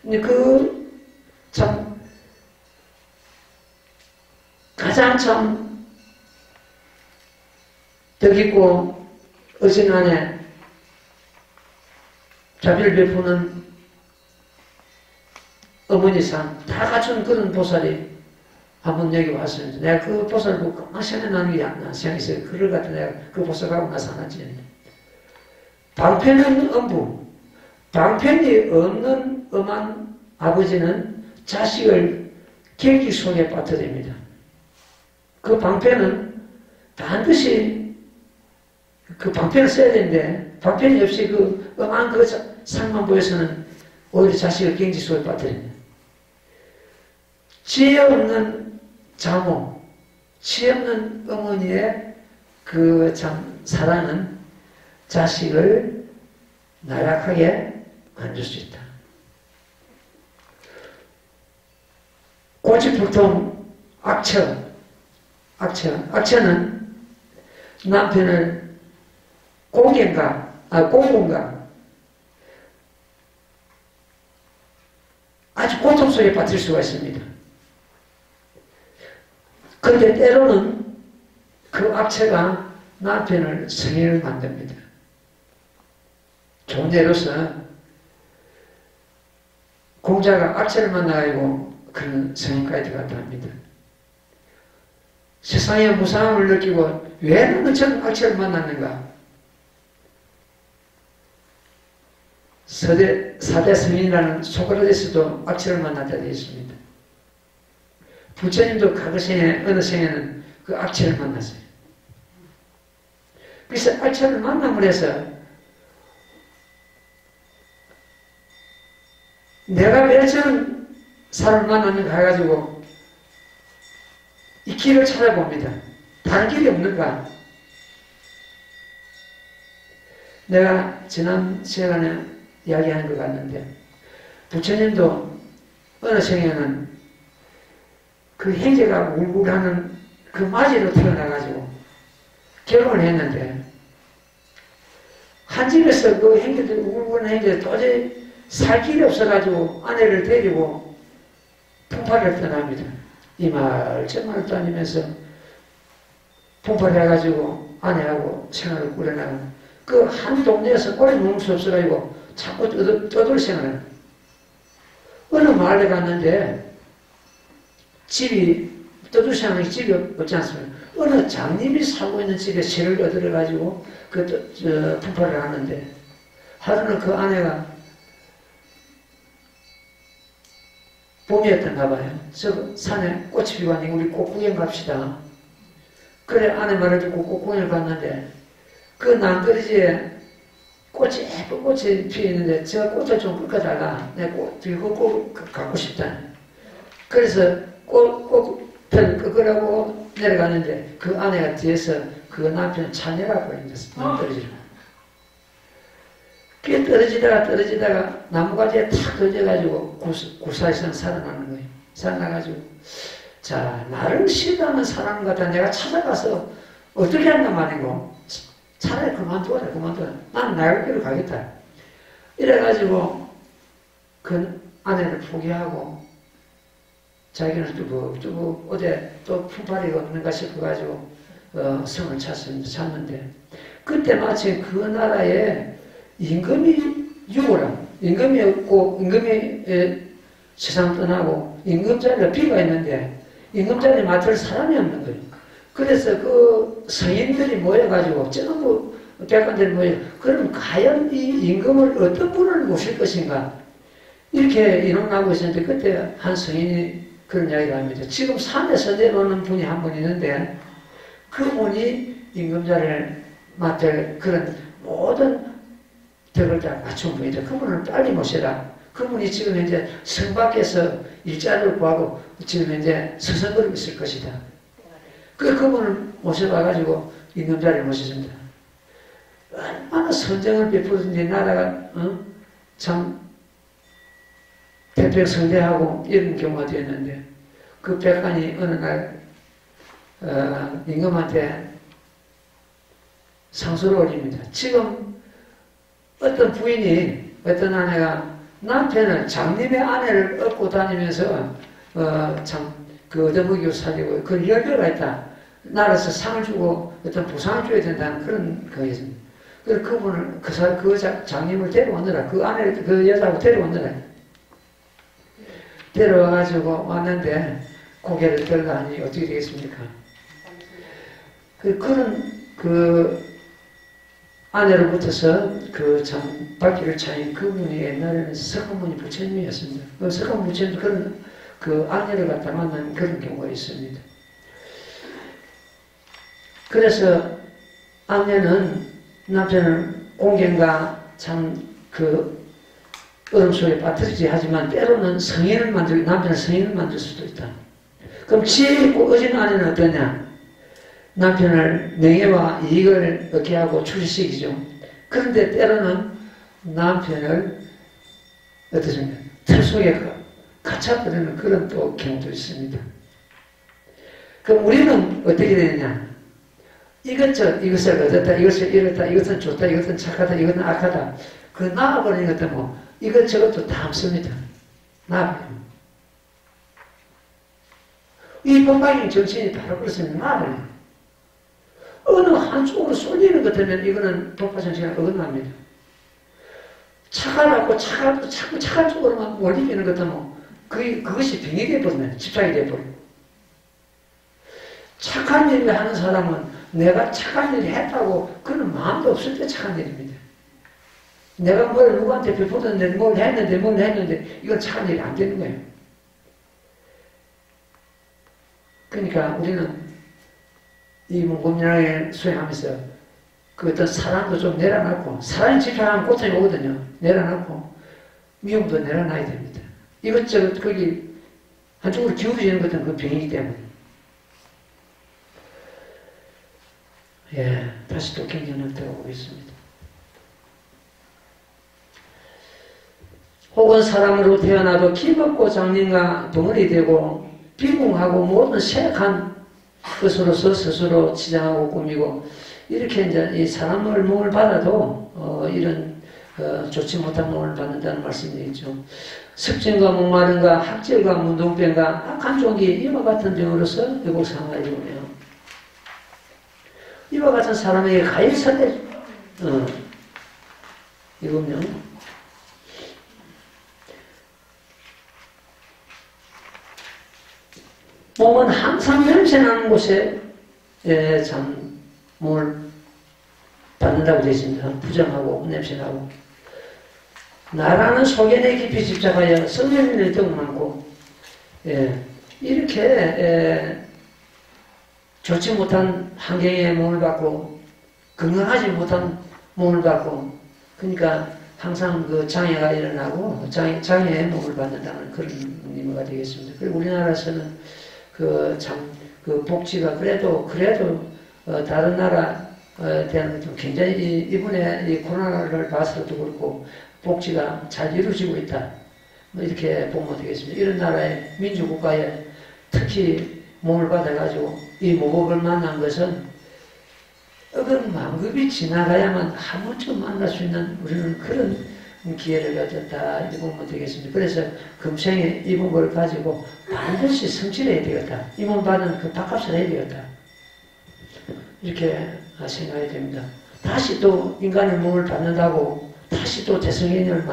근데 참 가장 참 덕있고 어진안에 자비를 베푸는 어머니상 다 갖춘 그런 보살이 한번 여기 왔습니다. 내가 그 보살 보고 금방 생각나는 게 안 나. 생각했어요. 그걸 갖다 내가 그 보살하고 나서 하나 지냈네. 방편은 엄부. 방편이 없는 엄한 아버지는 자식을 계기 속에 빠뜨립니다. 그 방편은 반드시 그 방편을 써야 되는데 방편이 없이 그 엄한 그 상만 보여서는 오히려 자식을 경지 속에 빠뜨립니다. 지혜 없는 자모, 지혜 없는 어머니의 그 참 사랑은 자식을 나약하게 만들 수 있다. 고집불통 악처는 남편을 공공과 아주 고통 속에 빠뜨릴 수가 있습니다. 그런데 때로는 그 악체가 남편을 성인을 만듭니다. 좋은 예로서 공자가 악체를 만나가지고 그런 성인까지 들어갔다 합니다. 세상의 무상함을 느끼고 왜 나는 저런 악체를 만났는가? 사대 성인이라는 소크라테스도 악체를 만났다 되어 있습니다. 부처님도 과거 생에, 어느 생에는 그 악체를 만났어요. 그래서 악체를 만남을 해서 내가 왜 저런 사람을 만났는가 해가지고 이 길을 찾아봅니다. 다른 길이 없는가? 내가 지난 시간에 이야기한 것 같는데 부처님도 어느 생에는 그 형제가 울고하는 그 맞이로 태어나가지고 결혼을 했는데 한 집에서 그 형제들 울고하는 형제들 도저히 살 길이 없어가지고 아내를 데리고 풍파를 떠납니다. 이 말 저 말 다니면서 풍파를 해가지고 아내하고 생활을 꾸려나가는 그 한 동네에서 오래 머물 수 없어가지고 자꾸 떠돌 생활을 어느 마을에 갔는데 집이 떠돌 생활이 집이 없지 않습니까? 어느 장님이 살고 있는 집에 세를 얻어가지고 풍파를 하는데 하루는 그 아내가 봄이었던가 봐요. 저 산에 꽃이 피고 하니 우리 꽃 구경 갑시다. 그래 아내 말을 듣고 꽃 구경을 갔는데 그 난거리지에 꽃이 예쁜 꽃이 피어있는데 저 꽃을 좀 꺾어달라. 내 꽃, 그 갖고 싶다. 그래서 꽃을 꺾으라고 내려가는데 그 아내가 뒤에서 그 남편 차내라고 있었어. 떨어지라. 그게 떨어지다가 나무가지에 탁 걸려가지고 구사에서 살아나는 거예요. 살아나가지고 자 나를 싫어하는 사람 같아 내가 찾아가서 어떻게 한단 말이고 차라리 그만둬라. 나는 나의 길로 가겠다. 이래가지고 그 아내를 포기하고 자기는 뚜벅 어제 또 품팔이가 없는가 싶어가지고 성을 찾는데 그때 마침 그 나라에 임금이 죽어라. 임금이 없고 임금이 세상 떠나고 임금 자리가 비가 있는데 임금 자리에 맡을 사람이 없는 거예요. 그래서 그 성인들이 모여가지고 전부 백관들이 모여 그럼 과연 이 임금을 어떤 분을 모실 것인가 이렇게 의논하고 있었는데 그때 한 성인이 그런 이야기를 합니다. 지금 산에서 내려오는 분이 한 분 있는데 그분이 임금자를 맡을 그런 모든 덕을 다 갖춘 분이다. 그분을 빨리 모셔라. 그분이 지금 이제 성 밖에서 일자리를 구하고 지금 이제 서성거리고 있을 것이다. 그분을 모셔봐가지고 임금자리를 모셨습니다. 얼마나 선정을 베푸는지 나라가 참 태평성대하고 이런 경우가 되었는데 그 백관이 어느 날 임금한테 상소를 올립니다. 지금 어떤 부인이 어떤 아내가 남편을 장님의 아내를 얻고 다니면서 참 그 얻어먹이고 살리고 그런 열매가 있다. 나라에서 상을 주고 어떤 보상을 줘야 된다는 그런 거였습니다. 그래서 그분을 그 장님을 데려오느라 그 아내를 그 여자하고 데려오느라 데려와가지고 왔는데 고개를 들라니 어떻게 되겠습니까? 그런 아내로부터서 그 참 발길을 차인 그분이 옛날에는 석가모니 부처님이었습니다. 그 석가모니 부처님도 그런 그 아내를 갖다 만난 그런 경우가 있습니다. 그래서 아내는 남편을 공경과 참 그 얼음 속에 빠뜨리지 하지만 때로는 남편을 성인을 만들 수도 있다. 그럼 지혜 있고 어진 아내는 어떠냐? 남편을 명예와 이익을 얻게 하고 출시시키죠. 그런데 때로는 남편을 어떻습니까? 틀 속에 갇혀버리는 그런 또 경우도 있습니다. 그럼 우리는 어떻게 되느냐? 이것을 얻었다, 이것을 잃었다, 이것은 좋다, 이것은 착하다, 이것은 악하다. 그 나아버리는 것도 뭐 이것저것도 다 없습니다. 나아버리는. 이 법방인 정신이 바로 그렇습니다. 나아버리는. 어느 한쪽으로 쏠리는 것 때문에 이거는 법화 정신에 어긋납니다. 착하다고 자꾸 착한 쪽으로만 몰리는 것도 뭐 그것이 병이 되어버리면 집착이 되어버리고 착한 일을 하는 사람은 내가 착한 일을 했다고 그런 마음도 없을 때 착한 일입니다. 내가 뭘 누구한테 베풀었는데 뭘 했는데 이건 착한 일이 안 되는 거예요. 그러니까 우리는 이 문법문학을 수행하면서 그 어떤 사랑도 좀 내려놓고 사랑에 집착하면 고통이 오거든요. 내려놓고 미움도 내려놔야 됩니다. 이것저것 거기 한쪽으로 기울어지는 것은 그 병이기 때문에 다시 또 경전을 들어보고 있습니다. 혹은 사람으로 태어나도 기겁고 장님과 동원이 되고 비궁하고 모든 쇠약한 것으로서 스스로 치장하고 꾸미고 이렇게 이제 이 사람을 몸을 받아도 이런 좋지 못한 몸을 받는다는 말씀이 있죠. 습진과 목마름과 학질과 문둥병과 악한 종기 이와 같은 병으로서 의복상을 이루며 이와 같은 사람에게 가일사대 이거요. 몸은 항상 냄새나는 곳에 참 몸을 받는다고 되어 있습니다. 부정하고 냄새나고 나라는 소견에 깊이 집착하여 성령의 덕 많고 예, 이렇게 좋지 못한 환경에 몸을 받고 건강하지 못한 몸을 받고 그러니까 항상 그 장애가 일어나고 장애의 몸을 받는다는 그런 의미가 되겠습니다. 그리고 우리나라에서는 그 복지가 그래도 다른 나라에 대한 좀 굉장히 이번에 이 코로나를 봐서도 그렇고 복지가 잘 이루어지고 있다. 뭐 이렇게 보면 되겠습니다. 이런 나라의 민주국가에 특히 몸을 받아가지고 이 모범을 만난 것은 만급이 지나가야만 한 번쯤 만날 수 있는 우리는 그런 기회를 가졌다 이렇게 보면 되겠습니다. 그래서 금생에 이 몸을 가지고 반드시 성취해야 되겠다. 이 몸 받은 그 밥값을 해야 되겠다. 이렇게 생각해야 됩니다. 다시 또 인간의 몸을 받는다고 다시 또 대성인을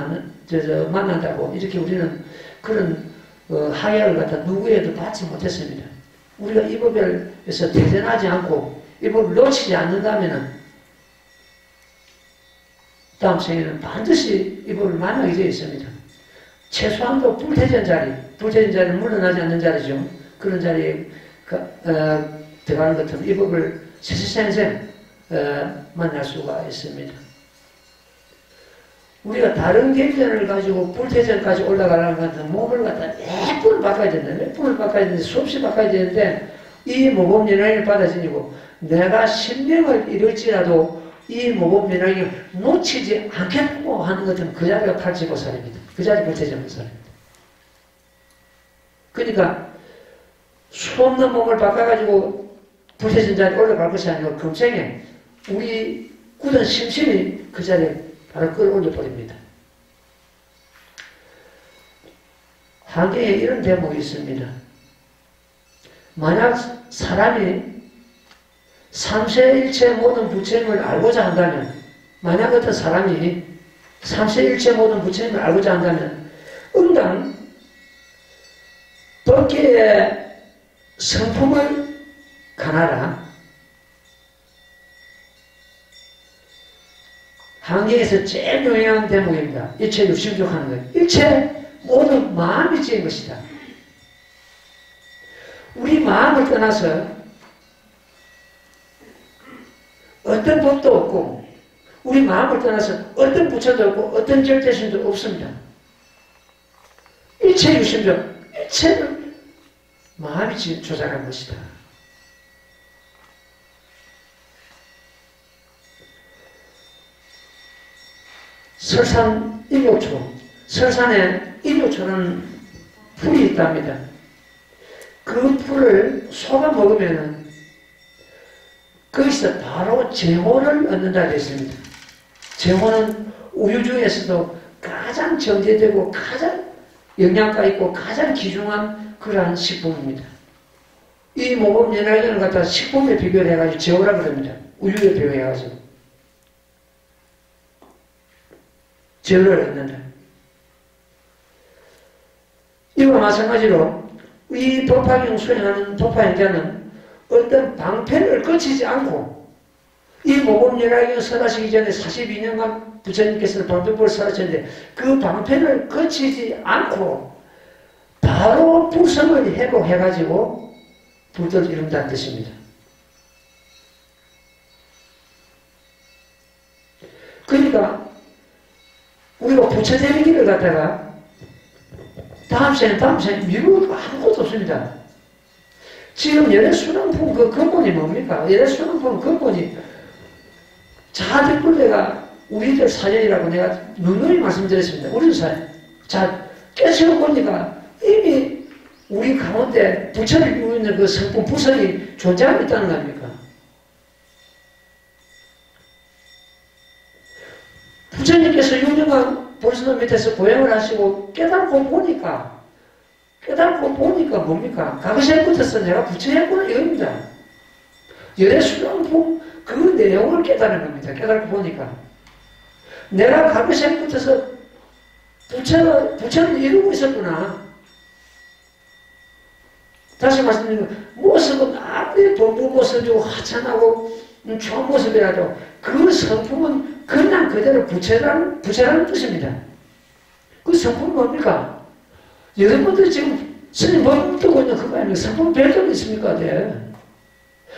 만난다고 이렇게 우리는 그런 학약을 갖다 누구에도 받지 못했습니다. 우리가 이 법에서 대전하지 않고 이 법을 놓치지 않는다면 다음 생에는 반드시 이 법을 만나게 되어 있습니다. 최소한도 불태전 자리는 물러나지 않는 자리죠. 그런 자리에 들어가는 것처럼 이 법을 세세생생 만날 수가 있습니다. 우리가 다른 경전을 가지고 불태전까지 올라가려는 것은 몸을 갖다 몇 분을 바꿔야 되는데 수없이 바꿔야 되는데 이 모범 연락을 받아지고 내가 신명을 잃을지라도 이 모범 연락을 놓치지 않겠다고 하는 것은 그 자리가 팔지보살입니다. 그 자리 불태전보살입니다. 그러니까 수없는 몸을 바꿔가지고 불태전 자리에 올라갈 것이 아니고 금생에 우리 굳은 심신이 그 자리에 바로 끌어올려 버립니다. 한계에 이런 대목이 있습니다. 만약 사람이 삼세일체 모든 부처님을 알고자 한다면, 만약 어떤 사람이 삼세일체 모든 부처님을 알고자 한다면 응당 법계의 성품을 가나라. 한계에서 제일 유명한 대목입니다. 일체 육심족 하는 거예요. 일체 모든 마음이 지은 것이다. 우리 마음을 떠나서 어떤 법도 없고 우리 마음을 떠나서 어떤 부처도 없고 어떤 절대신도 없습니다. 일체 육심족, 일체를 마음이 조작한 것이다. 설산 일욕초, 설산에 일욕초라는 풀이 있답니다. 그 풀을 소가 먹으면 거기서 바로 재호를 얻는다 되어 있습니다. 재호는 우유 중에서도 가장 정제되고 가장 영양가 있고 가장 귀중한 그러한 식품입니다. 이 모범 연락을 갖다 식품에 비교를 해가지고 재호라 그럽니다. 우유에 비교해가지고. 재호를 얻는다. 이와 마찬가지로 이 법화경 수행하는 법화행자는 어떤 방편을 거치지 않고 이 모범연락경 설하시기 전에 42년간 부처님께서는 방편법을 설하셨는데 그 방편을 거치지 않고 바로 불성을 회복해가지고 불도를 이룬다는 뜻입니다. 그러니까 우리가 부처되는 길을 갖다가 다음 생 미룰 거 아무것도 없습니다. 지금 열애순환품 그 근본이 뭡니까? 열애순환품 근본이 자들불대가 우리들 사연이라고 내가 누누이 말씀드렸습니다. 우리들 사연. 자, 깨치고 보니까 이미 우리 가운데 부처를 이루고 있는 그 성품 부성이 존재하고 있다는 거 아닙니까? 부처님께서 6년간 볼수도 밑에서 고행을 하시고 깨닫고 보니까 뭡니까? 가그생부터서 내가 부처했구나 이겁니다. 열애수량품 그 내용을 깨달은 겁니다. 깨닫고 보니까 내가 가그생부터서 부처를 이루고 있었구나. 다시 말씀드리면 모습은 아무리 범부 모습이고 하찮하고 좋은 모습이라도 그 성품은 그냥 그대로 부처라는 뜻입니다. 그 성품은 뭡니까? 여러분들이 지금 스님 법을 듣고 있는 그거 아니에요. 성품 별도로 있습니까? 네.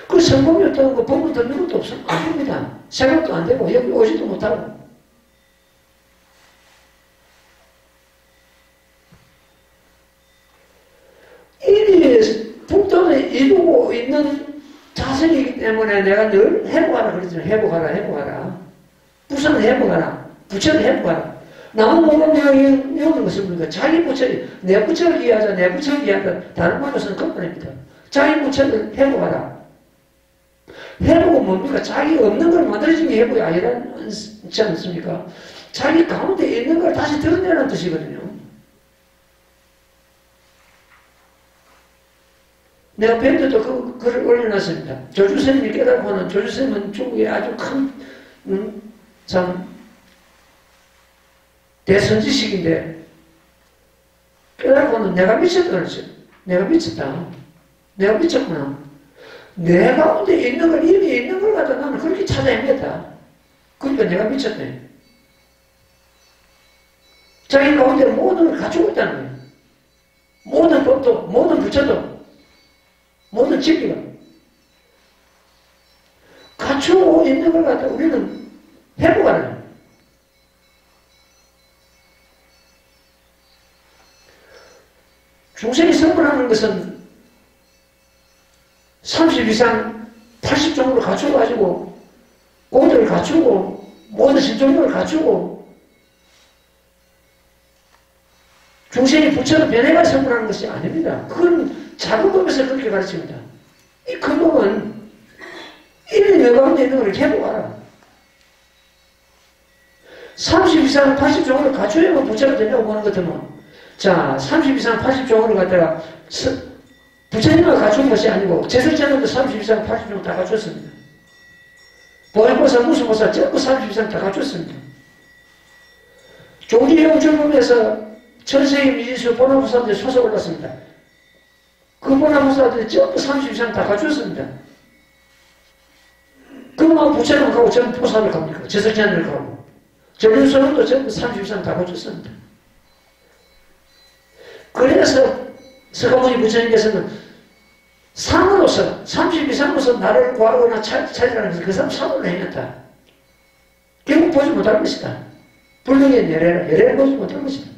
그 성품이 없다는 거 법을 듣는 것도 없으면 안 됩니다. 생각도 안 되고 여기 오지도 못하고. 이리 북도를 이루고 있는 자세이기 때문에 내가 늘 회복하라 그러잖아요. 회복하라. 부처는 회복하라. 부처는 회복하라. 나무 모범이라고 이러는 것은 뭡니까? 자기 부처를, 내 부처를 이해하자, 내 부처를 이해하자. 다른 말로서는 그뿐입니다. 자기 부처를 회복하라. 회복은 뭡니까? 자기 없는 걸 만들어진 게 회복이 아니지 않습니까? 자기 가운데 있는 걸 다시 드러내라는 뜻이거든요. 내가 밴드도 그 글을 올려놨습니다. 조주스님이 깨닫고 하는, 조주스님은 중국의 아주 큰, 참, 대선지식인데, 깨닫고는 내가 미쳤다 그랬어요. 내가 미쳤다. 내가 미쳤구나. 내 가운데 있는 걸, 이미 있는 걸 갖다 나는 그렇게 찾아 헤맸다. 그러니까 내가 미쳤네. 자기 가운데 모든 걸 갖추고 있다는 거예요. 모든 법도, 모든 부처도, 모든 진리가 갖추고 있는 걸 갖다 우리는 회복하는 거예요. 중생이 성불하는 것은 30 이상 80종으로 갖춰가지고 공들을 갖추고 모든 신종들을 갖추고 중생이 부처로 변해가 성불하는 것이 아닙니다. 그건 작은 법에서 그렇게 가르칩니다. 이 큰 법은 이미 내 가운데 있는 걸 회복하라. 30 이상 80종으로 갖춰야만 부처가 되냐고 보는 것 같으면 자, 30 이상 80종으로 갖다가 부처님을 갖춘 것이 아니고 제설자들도 30 이상 80종 다 갖췄습니다. 보혜보사, 무수보사 전부 30 이상 다 갖췄습니다. 조지형 젊음에서 천세기 미지수 보나보사들이 솟아올랐습니다. 그 보나보사들이 전부 30 이상 다 갖췄습니다. 그만 부처님 가고 전부 보살을 갑니까? 제설자들을 가고 전륜선언도 전부 30 이상 다 갖췄습니다. 그래서 서가모니 부처님께서는 상으로서 30 이상으로서 나를 구하거나 찾으라는 것은 그 사람 상으로 행했다. 결국 보지 못할 것이다. 불능의 예례를 보지 못할 것이다.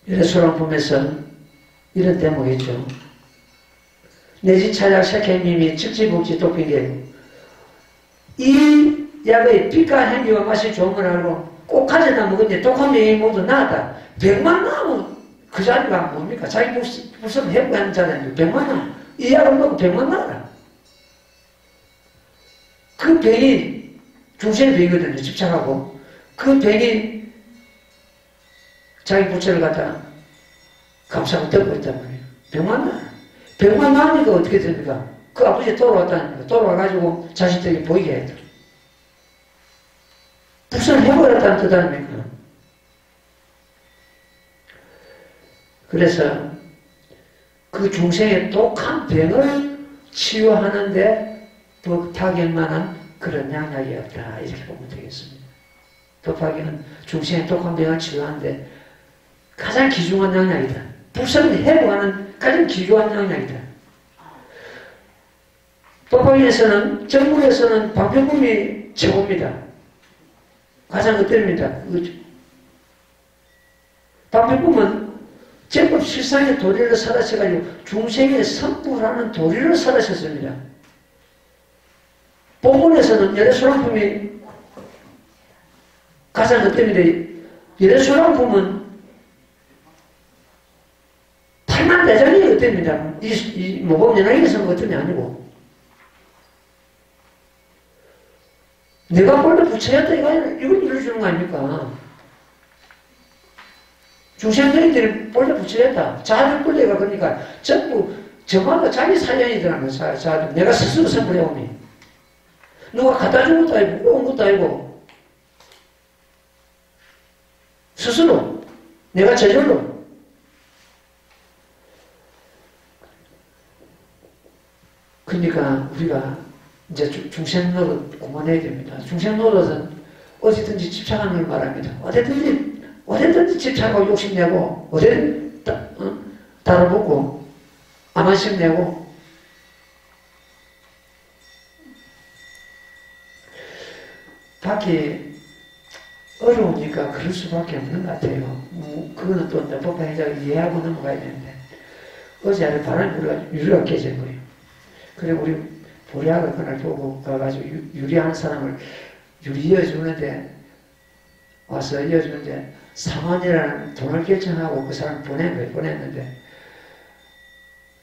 예레소랑품에서 이런 대목이 있죠. 내 집 찾아 색행님이 즉지복지 똑비게 이 약의 빛과 향기와 맛이 좋은 걸 알고 꼭 가져다 먹은데 독한 병이 모두 나았다. 100만 나면 그 자리가 뭡니까? 자기 무슨 회복하는 자리인데 100만 나. 이 약을 먹고 100만 나라. 그 병이 중생의 병이거든요. 집착하고 그 병이 자기 부처를 갖다 감싸고 덮고 있단 말이에요. 100만 나라. 100만 나니까 어떻게 됩니까? 그 아버지 돌아왔다는 거예요. 돌아와가지고 자식들에게 보이게 해야 돼. 부산을 해버렸다는 뜻 아닙니까? 그래서 그 중생의 독한 병을 치유하는데 법타경만한 그런 양약이었다. 이렇게 보면 되겠습니다. 법타경은 중생의 독한 병을 치유하는데 가장 귀중한 양약이다. 부산을 회복하는 가장 귀중한 양약이다. 법학에서는, 정문에서는 방편품이 최고입니다. 가장 그때입니다. 방편품은 제법 실상의 도리를 살아셔가지고 중생의 선불하는 도리를 살아셨습니다. 본문에서는 예레소랑품이 가장 그때입니다. 예레소랑품은 8만 대장이 그때입니다. 이 모범연합에서는 그때이 아니고. 내가 본래 부처였다 이걸 이루어주는 거 아닙니까? 중생들이 본래 부처였다. 자아들 본래가 그러니까 전부 저마다 자기 사연이더라는 거야. 자아들. 내가 스스로 선물해오니. 누가 갖다 준 것도 아니고 온 것도 아니고 스스로 내가 저절로. 그러니까 우리가 이제 중생노릇 그만해야 됩니다. 중생노릇은 어디든지 집착하는 걸 말합니다. 어디든지 집착하고 욕심내고, 어디든 따라붙고, 암만심 내고, 밖에 어려우니까 그럴 수밖에 없는 것 같아요. 그거는 또 법화해자가 이해하고 넘어가야 되는데, 어제 아래 바람이 불어가지고 유리가 깨진 거예요. 그래, 우리 보리아가 그날 보고 가가지고 유리하는 사람을 유리 이어주는데, 와서 이어주는데, 4만이라는 돈을 결정하고 그 사람 보냈는데,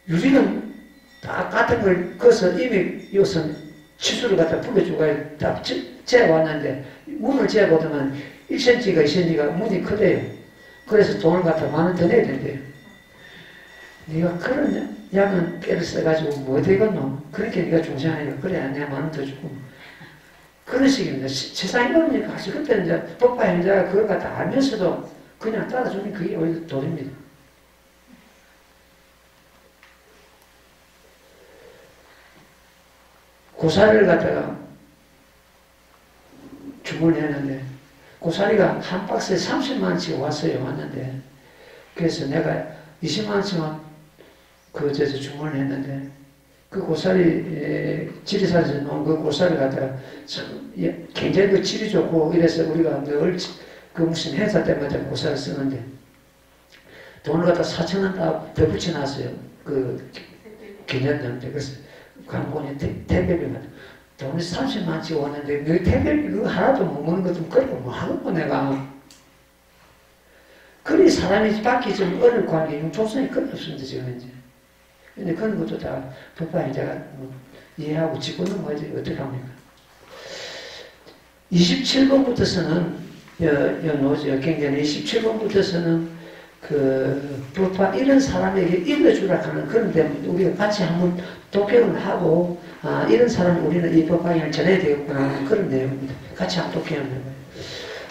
유리는 다 같은 걸 그어서 이미 요선 치수를 갖다 풀어주고 다 재왔는데, 문을 재보더만 1cm가 2cm가 문이 크대요. 그래서 돈을 갖다 10,000원 더 내야 된대요. 네가 그런 양은 깨를 써가지고 뭐 되겠노? 그렇게 네가 중생하니까 그래 내가 10,000원 더 주고. 그런 식입니다. 세상이 그러니까 사실 그때 이제 법화 행자가 그걸 갖다 알면서도 그냥 따라주면 그게 오히려 도입니다. 고사리를 갖다가 주문했는데, 고사리가 한 박스에 30만원씩 왔어요. 왔는데, 그래서 내가 20만원씩만 주문을 했는데, 그 고사리, 지리산에서 놓은 그 고사리 갖다가 굉장히 그 질이 좋고, 이래서 우리가 늘 그 무슨 행사 때마다 고사를 쓰는데, 돈을 갖다 4,000원 더 붙여놨어요. 그 기념년때. 그래서 광고에 택배비만 돈이 30만원씩 왔는데 너 택배비 그거 하나도 못 먹는 거 좀 그렇고 뭐 하겠고 내가. 그리 사람이 받기 좀 어려울 관계 융통성이 거의 없습니다 지금 이제. 근데 그런 것도 다 법화행자가 이해하고 짚고 넘어가지 어떻게 합니까? 27번부터서는 경전에 27번부터서는 그 법화 이런 사람에게 일러주라 하는 그런 데문에 우리가 같이 한번 독경을 하고 이런 사람을 우리는 이 법화행을 전해야 되겠구나 그런 내용입니다. 같이 한번 독경을 해봐요.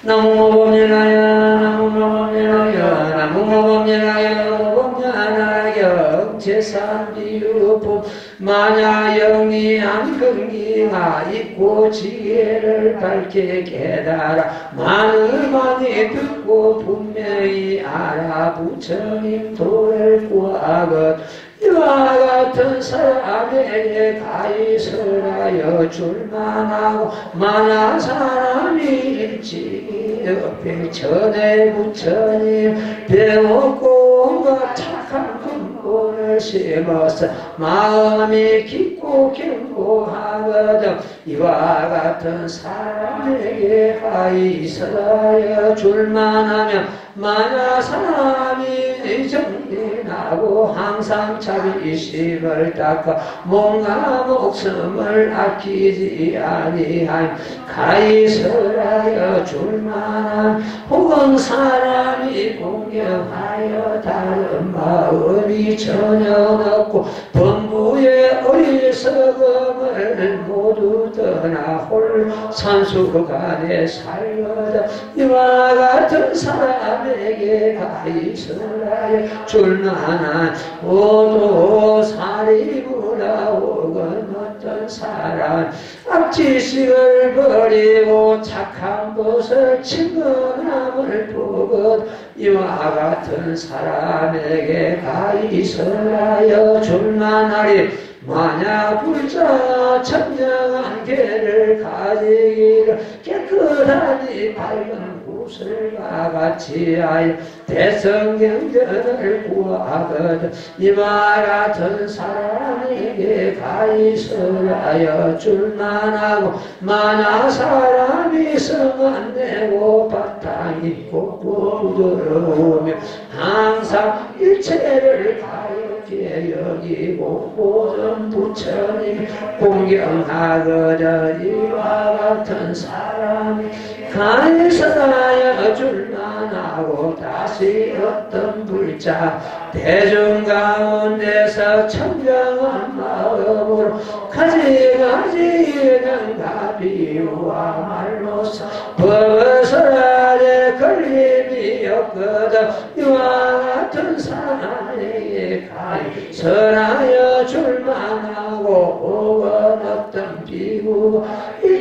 나무모범연하여 나무모범연하여 나무모범연하여 모범연하여 제산비유법 만야영리한 근기가 있고 지혜를 밝게 깨달아 많이 듣고 분명히 알아 부처님 도를 구하건 이와 같은 사람에게 가이설하여 줄만하고 만한 사람이 일찍이 옆에 전에 부처님 배웠고 온갖 착한 근본을 심어서 마음이 깊고 견고하거든 이와 같은 사람에게 가이설하여 줄만하면 만약 사람이 정진하고 항상 자비심을 닦아 몸과 목숨을 아끼지 아니하여 가이설하여 줄만한 혹은 사람이 공경하여 다른 마음이 전혀 없고 범부의 어리석음을 모두 떠나 홀 산수간에 살거든 이와 같은 사람에게 가이설하여 줄만한 오도 사리구나 혹은 어떤 사람 악지식을 버리고 착한 것을 친근함을 보건 이와 같은 사람에게 가이설하여 줄만하리 만약 불자 청정한 개를 가지기를 깨끗하니 밝은 구슬과 같이 하여 대성경전을 구하거든 이와 같은 사람에게 가이설하여 줄만하고 만약 사람이 성안 내고 바탕 있고 부드러우며 항상 일체를 가볍게 여기고 모든 부처님 공경하거든 이와 같은 사람이 가이설하여 줄만하고 다시 어떤 불자 대중 가운데서 청정한 마음으로 가지가지는 가비와 말로서 벗어나게 걸림이 없거든 이와 같은 사람에게 가이설하여 줄만하고 혹은 어떤 비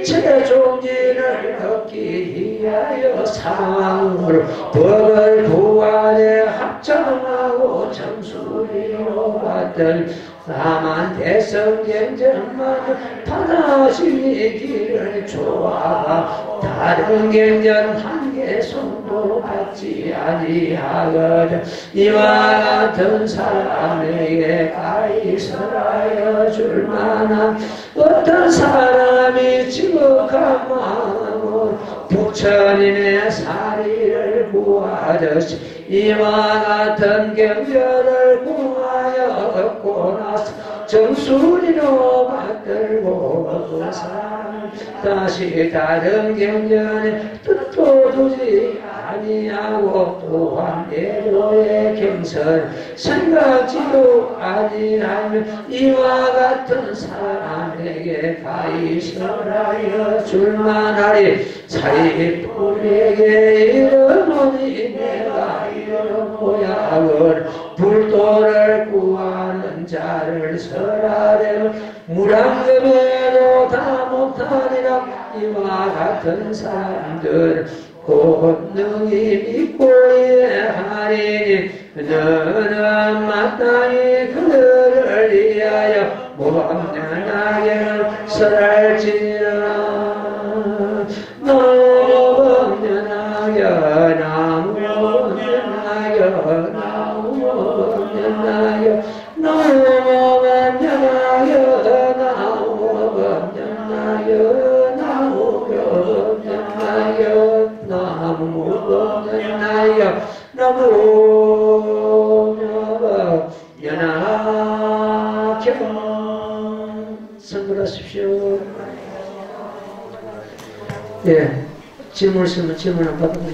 이체 종지를 얻기 위하여 사망으로 법을 부활에 합정하고 정수리로 받들 다만 대성경전만 하나씩 길을 좋아 다른 경전 한 개 손도 받지 아니하거든 이와 같은 사람에게 가이설하여 줄만한 어떤 사람이 지극한 마음으로 부처님의 사리를 구하듯이 이와 같은 경전을 구하여 얻고 나서 정수리로 받들고 그 사람 다시 다른 경전에 뜻도 두지 아니하고 또한 예로의 경설 생각지도 아니하며 이와 같은 사람에게 가이설하여 줄만하리 사리꾼에게 이르노니 내가 이런 모양을 불도를 구하는 자를 설하려면 물안금에도 다 못하리라 이와 같은 사람들 본능이 믿고 이해하리니 너는 마땅히 그들을 위하여 무법년하게 설할지니라 무법년하여 나무법년하여 나무법년하여 나무법년하여 나무법년하여 나무법년하여 나무법년하여 나무법년하여 선물하십시오. 예, 질문 있으면 질문 안 받아요.